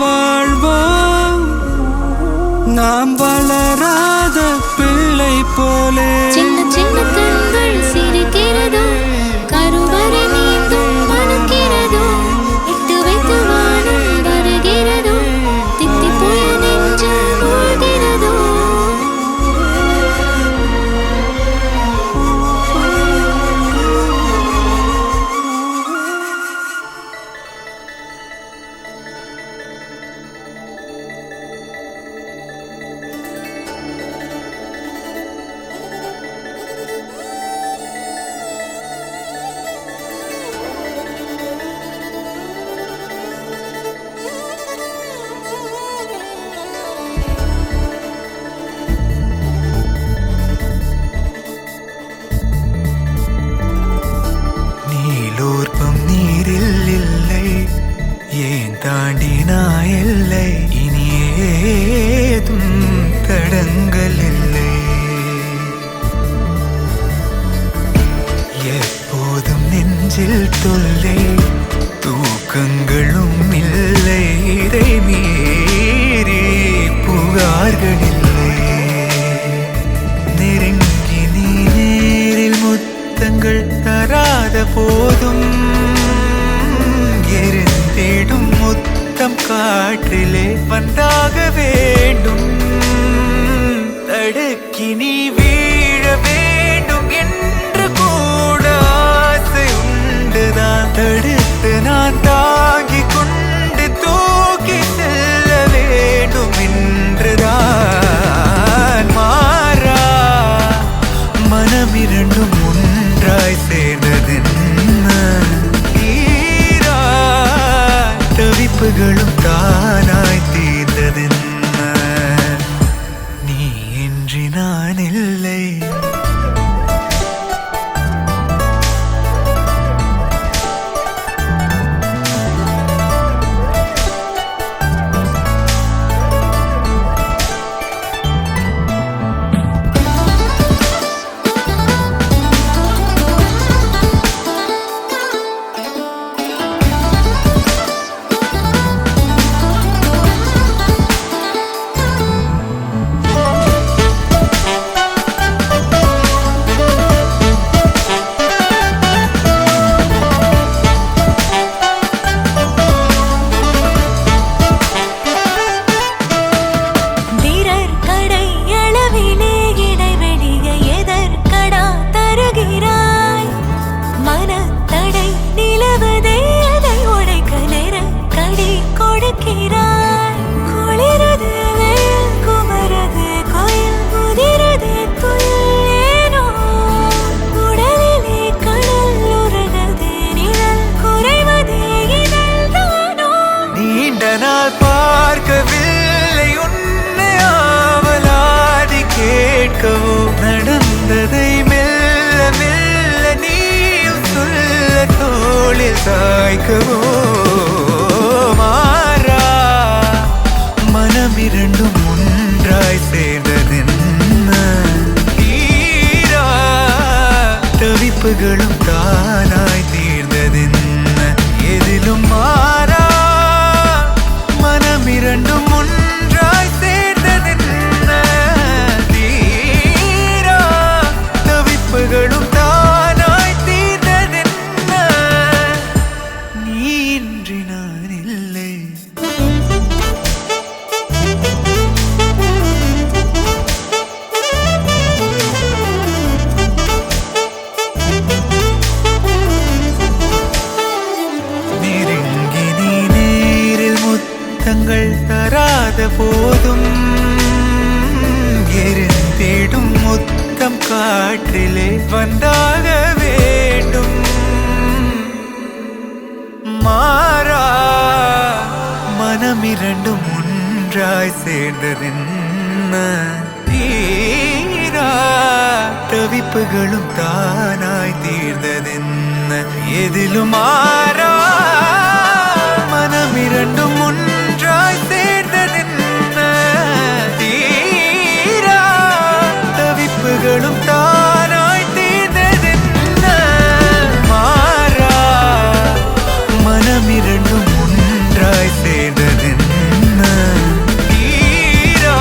வாழ்வோம் நாம் வளராத பிள்ளை போலே
சின்ன சின்ன கண்கள் சிரிக்கிறதோ கருவறை நீந்தும் மணக்கிறதோ இட்டு வைத்து வானம் வருகிறதோ தித்தி போய நெஞ்சு மூழ்கிறதோ
நீலோர்பம் நீரில் இல்லை ஏன் தாண்டினா இல்லை இனி ஏதும் தடங்கள் இல்லை எப்போதும் நெஞ்சில் தொல்லை தூக்கங்களும் இல்லை இதை மீறி புகார்கள் இல்லை நெருங்கி நீ நேரில் முத்தங்கள் தராத போதும் எரிந்திடும் முத்தம் காற்றிலே வந்தாக வேண்டும் தடுக்கி நீ வீழ வேண்டும் என்று கூட ஆசை உண்டுதான் தடுத்து நான் தாங்கிக் கொண்டு தூக்கி செல்ல வேண்டும் என்றுதான் மாறா மனம் இரண்டும் ஒன்றாய் சேர்ந்ததென்ன ஈரா தவிப்புகளும் தானாய் தீர்ந்ததென்ன நீ இன்றி நான் இல்லை
வீரர் கடை அளவிலே இடைவெளியை எதற்கடா தருகிறாய் மனத்தடை நிலவதை அதை உடைக்க நெருக்கடி கொடுக்கிறாய் குளிரது வெயில் குமரது கோயில் முதிரது துயில் ஏனோ உடலிலே கடல் உருகது நிழல் குறைவது இதழ் தானோ
நீண்ட நாள் பார்க்கவில்லை உன்னை ஆவலாதி கேட்கவோ நடந்ததை மெல்ல மெல்ல நீயும் சொல்ல தோளில் சாய்க்கவோ மாறா மனம் இரண்டும் ஒன்றாய் சேர்ந்ததென்ன ஈரா தவிப்புகளும் தானாய் தீர்ந்ததென்ன எதிலும் மாறா மனம் இரண்டும் ஒன்றாய் சேர்ந்ததென்ன தீரா தவிப்புகளும் தானாய் தீர்ந்ததென்ன நீ இன்றி நான் இல்லை நெருங்கி நீ நேரில் முத்தங்கள் தராத போதும் எரிந்திடும் முத்தம் காற்றிலே வந்தாக வேண்டும் மாறா மனம் இரண்டும் ஒன்றாய் சேர்ந்ததென்ன தீரா தவிப்புகளும் தானாய் தீர்ந்ததென்ன எதிலும் மாறா மனம் இரண்டும் ஒன்றாய் சேர்ந்ததென்ன தீரா தவிப்புகளும் தானாய் தீர்ந்ததென்ன மாறா மனம் இரண்டும் ஒன்றாய் சேர்ந்ததென்ன தீரா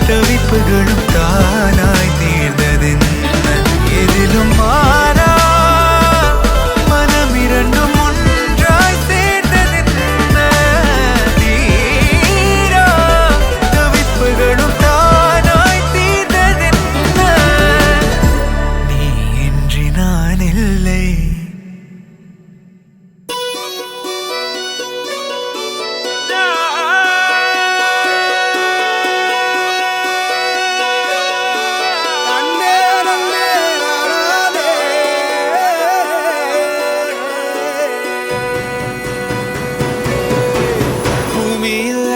தவிப்புகளும் தானாய் தீர்ந்ததென்ன எதிலும் மாறா மனம் இரண்டும் ஒன்றாய் சேர்ந்ததென்ன தீரா தவிப்புகளும் தானாய் தீர்ந்ததென்ன நீ இன்றி நான் இல்லை.
அண்ணே நன்னே நானே. பூமியில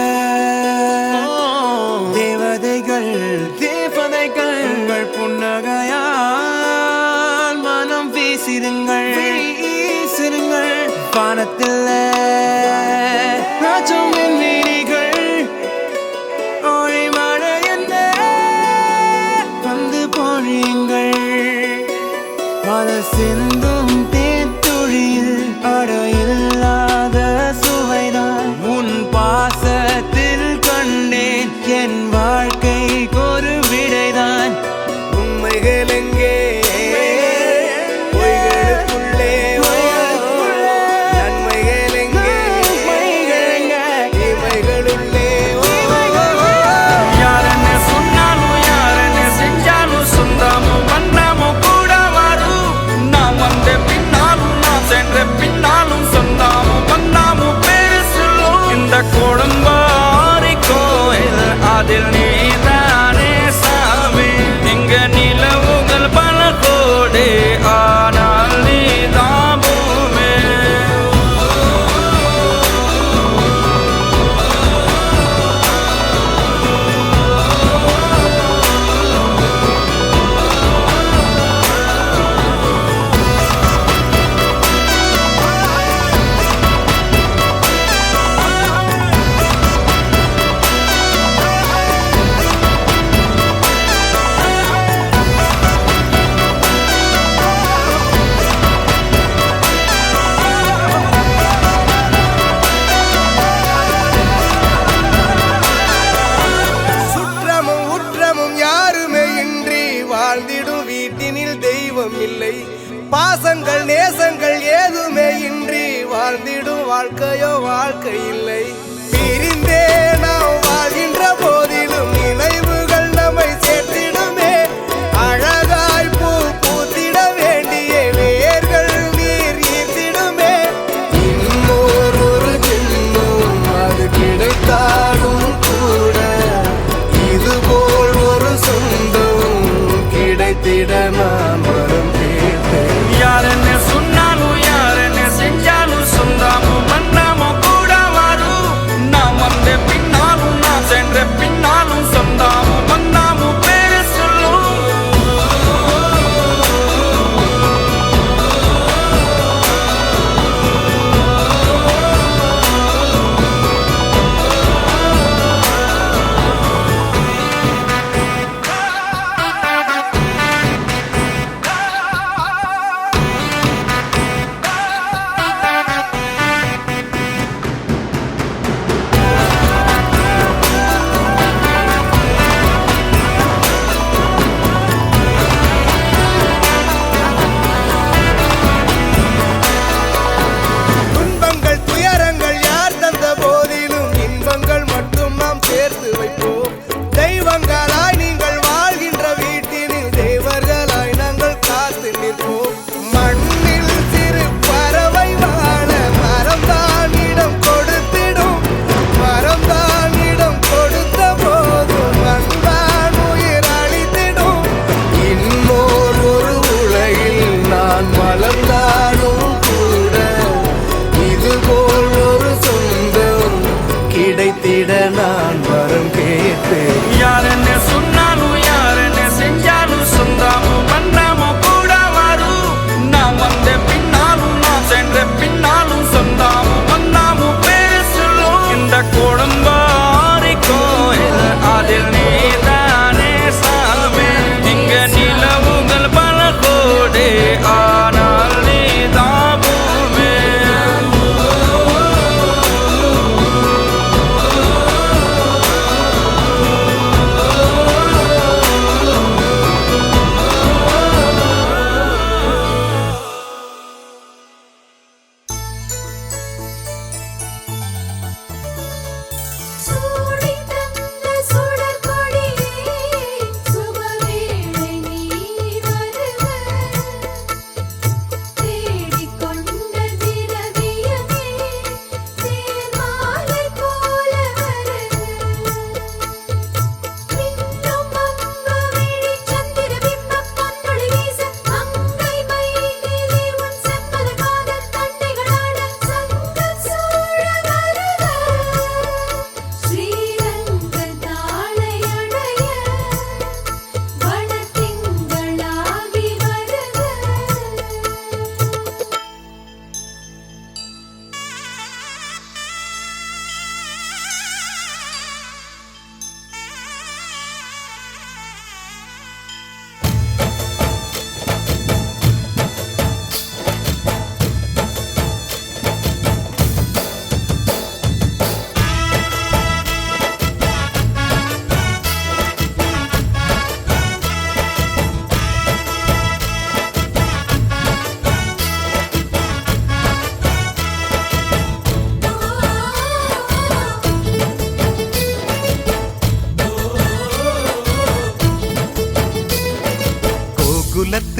தேவதைகள் உங்கள் புன்னகையால் மனம் வீசிருங்கள் வானத்தில் ராஜம் வீணிகள் ஒளி மழை என்ன வந்து பொழியுங்கள் மலை சிந்தும் தேத்துழியில் அடையில்லாத சுவைதான் உன் பாசத்தில் கண்டேன் என் வாழ்க்கைக்கு ஒரு விடைதான் உண்மைகள் எங்கே பொய்களுக்குள்ளே நன்மைகள் எங்கே இமைகளுள்ளே
யாரன்னு சொன்னாலும் யாரன்னு செஞ்சாலும் சொந்தமும் பண்ணமும் கூட வரும் நான் வந்த பின்னாலும் நான் சென்ற பின்னாலும் சொந்தமும் பண்ணமும் பேரு சொல்லும் இந்த குடும்பாரி கோயில் அதில் நீதானே சாமி இங்க நிலவுகள் பல கோடி ஆனால் நீதான் பூமி
சுற்றமும் உற்றமும் யாருமே இன்றி வாழ்ந்திடும் வீட்டினில் தெய்வம் இல்லை பாசங்கள் நேசங்கள் ஏதுமே இன்றி வாழ்ந்திடும் வாழ்க்கையோ வாழ்க்கை இல்லை பிரிந்தே நாம் வாழ்கின்ற போதிலும் நினைவுகள் நம்மை சேர்த்திடுமே அழகாய் பூ பூத்திட வேண்டிய வேர்கள் நீர் ஈர்த்திடுமே இன்னொரு ஜென்மம் அது கிடைத்தாலும் கூட இதுபோல் ஒரு சொந்தம் கிடைத்திட நான் வரம் கேட்டேன்
யாரன்னு சொன்னாலும் யாரன்னு செஞ்சாலும் சொந்தமும் பண்ணமும் கூட வரும் நான் வந்த பின்னாலும் நான் சென்ற பின்னாலும் சொந்தமும் பண்ணமும் பேரு சொல்லும்
துன்பங்கள் துயரங்கள் யார் தந்த போதிலும் இன்பங்கள் மட்டும் நாம் சேர்த்து வைப்போம் தெய்வங்களாய் நீங்கள் வாழ்கின்ற வீட்டினில் தேவர்களாய் நாங்கள் காத்து நிற்போம் மண்ணில் சிறு பறவை வாழ மரம்தான் இடம் கொடுத்திடும் மரம்தான் இடம் கொடுத்த போதும் மண்தான் உயிர் அளித்திடும் இன்னொரு ஒரு உலகில் நான் வளர்ந்தாலும் கூட இதுபோல் ஒரு சொந்தம் கிடைத்திட நான் வரம் கேட்டேன்
யாரன்னு சொன்னாலும் யாரன்னு செஞ்சாலும் சொந்தம்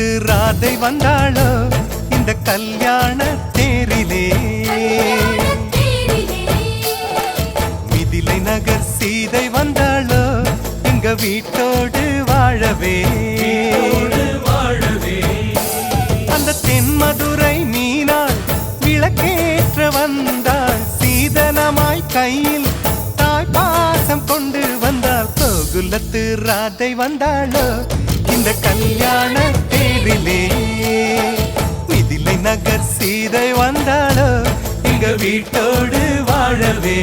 ரகுலத்து ராதை வந்தாளோ இந்த கல்யாண தேரிலே மிதிலை நகர் சீதை வந்தாளோ எங்க வீட்டோடு வாழவே அந்த தென்மதுரை மீனாள் விளக்கேற்ற வந்தாள் சீதனமாய் கையில் தாய் பாசம் கொண்டு வந்தாள் கோகுலத்து ராதை வந்தாளோ இந்த கல்யாண தேரிலே மிதிலை நகர் சீதை வந்தாளோ எங்க வீட்டோடு வாழவே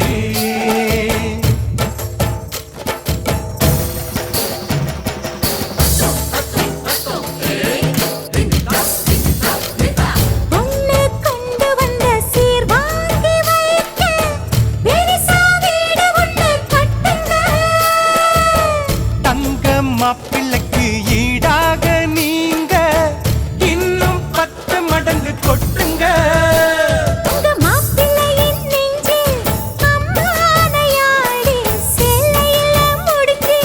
மாப்பிள்ளைக்கு ஈடாக நீங்க இன்னும் 10 மடங்கு கொட்டுங்க
மாப்பிள்ளையின் நெஞ்சில் அம்மானையாடி சேலையில முடிச்சு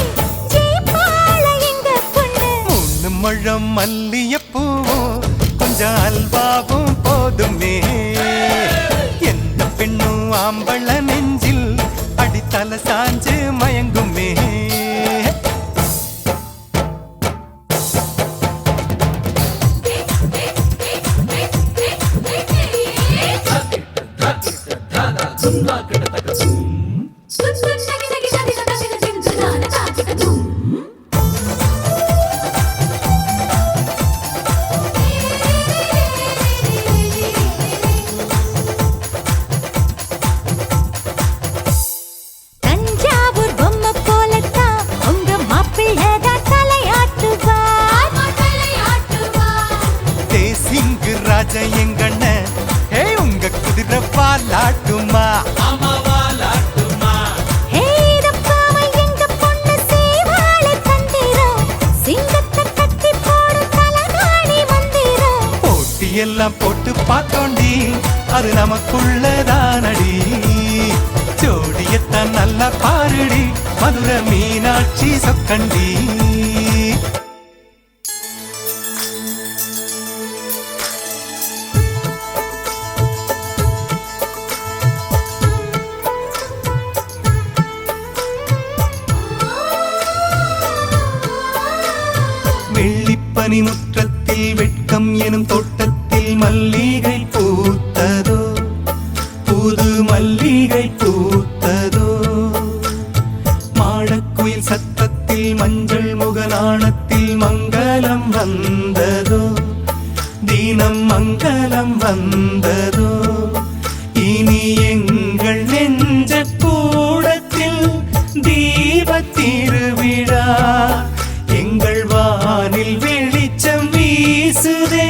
ஜெய்பால எங்க பொண்ணு
3 முழம் மல்லியப்பூவும் கொஞ்சம் அல்வாவும் போதுமே எந்த பெண்ணும் ஆம்பள நெஞ்சில் அடித்தல சாஞ்சு மயங்குமே
தஞ்சாவூர் பொம்மை போலத்தான் உங்க மாப்பிள்ளைதான் தலையாட்டுவார்
தேசிங்கு ராஜா எங்கண்ண ஹே உங்க குதிரை பாலாட்டுமா எல்லாம் போட்டு பார்த்தோண்டி அது நமக்குள்ளதானடி ஜோடியத்தான் நல்லா பாருடி மதுரை மீனாட்சி சொக்கண்டி வெள்ளிப்பனி முற்றத்தில் வெட்கம் எனும் தோட்டத்தில் மல்லிகை பூத்ததோ புது மல்லிகை பூத்ததோ மாடக்குயில் சத்தத்தில் மஞ்சள் முகநாணத்தில் மங்களம் வந்ததோ தீனம் மங்களம் வந்ததோ இனி எங்கள் நெஞ்ச கூடத்தில் தீப திருவிழா எங்கள் வானில் வெளிச்சம் வீசுதே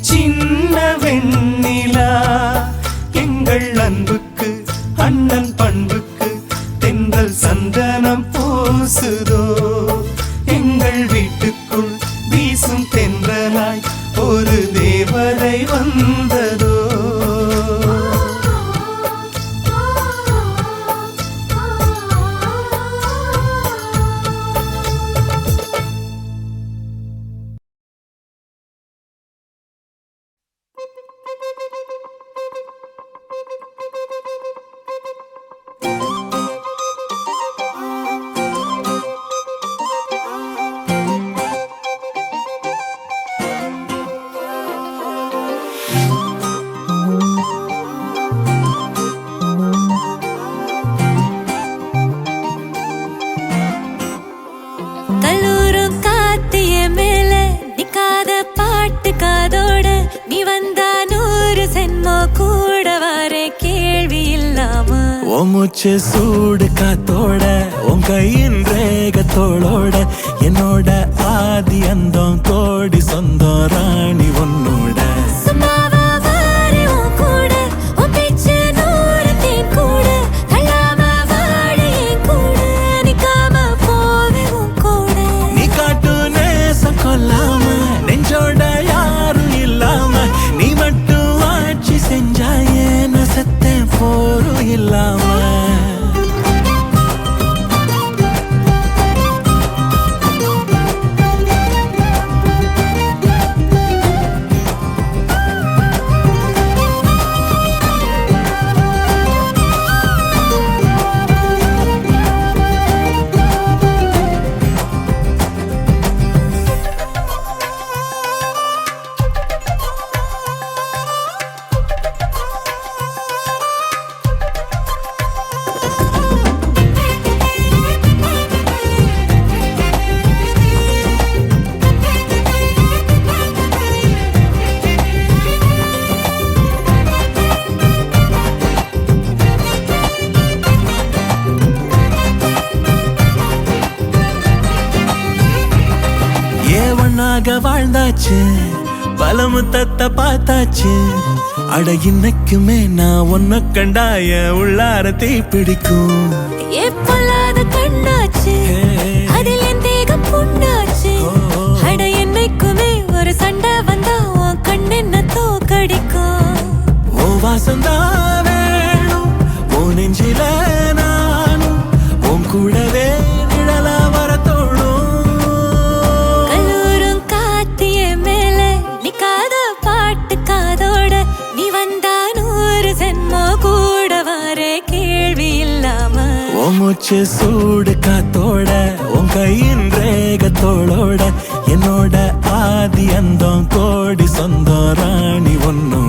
சின்ன வெண்ணிலா எங்கள் அன்புக்கு அண்ணன் பண்புக்கு தென்றல் சந்தனம் பூசுதோ எங்கள் வீட்டுக்குள் வீசும் தென்றலாய் ஒரு தேவதை வந்ததோ மூச்சு சூடு காத்தோட உன் கையின் ரேகத்தோளோட என்னோட ஆதி அந்தம் கோடி சொந்தம் ராணி உன்னோட நீ காட்டு நேசம் கொல்லாம நெஞ்சோட யாரும் இல்லாம நீ மட்டும் ஆட்சி செஞ்சாயே நசத்தே போரும் இல்லாம வாழ்ந்தாச்சு பல முத்தத்தை பார்த்தாச்சு அட இன்னைக்குமே நான் உன்னை கண்டாய உள்ளார தீ பிடிக்கும்
எப்பொல்லாத கண்ணாச்சு அதில் என் தேகம் புண்ணாச்சு அட என்னைக்குமே ஒரு சண்டை வந்தா உன் கண்ணென்ன தோக்கடிக்கும்
ஓ வாசந்தான் வேணும் ஓ நெஞ்சில நானும் உன் கூடவே நிழலா வர தோணும்
கல்லூரும் காத்திய மேல நிக்காத பாட்டு காதோட நீ வந்தா 100 ஜென்மோ கூட வர கேள்வி இல்லாம
உன் மூச்சு சூடு காத்தோட உன் கையின் ரேகத்தோளோட என்னோட ஆதி அந்தம் கோடி சொந்தம் ராணி ஒன்னும்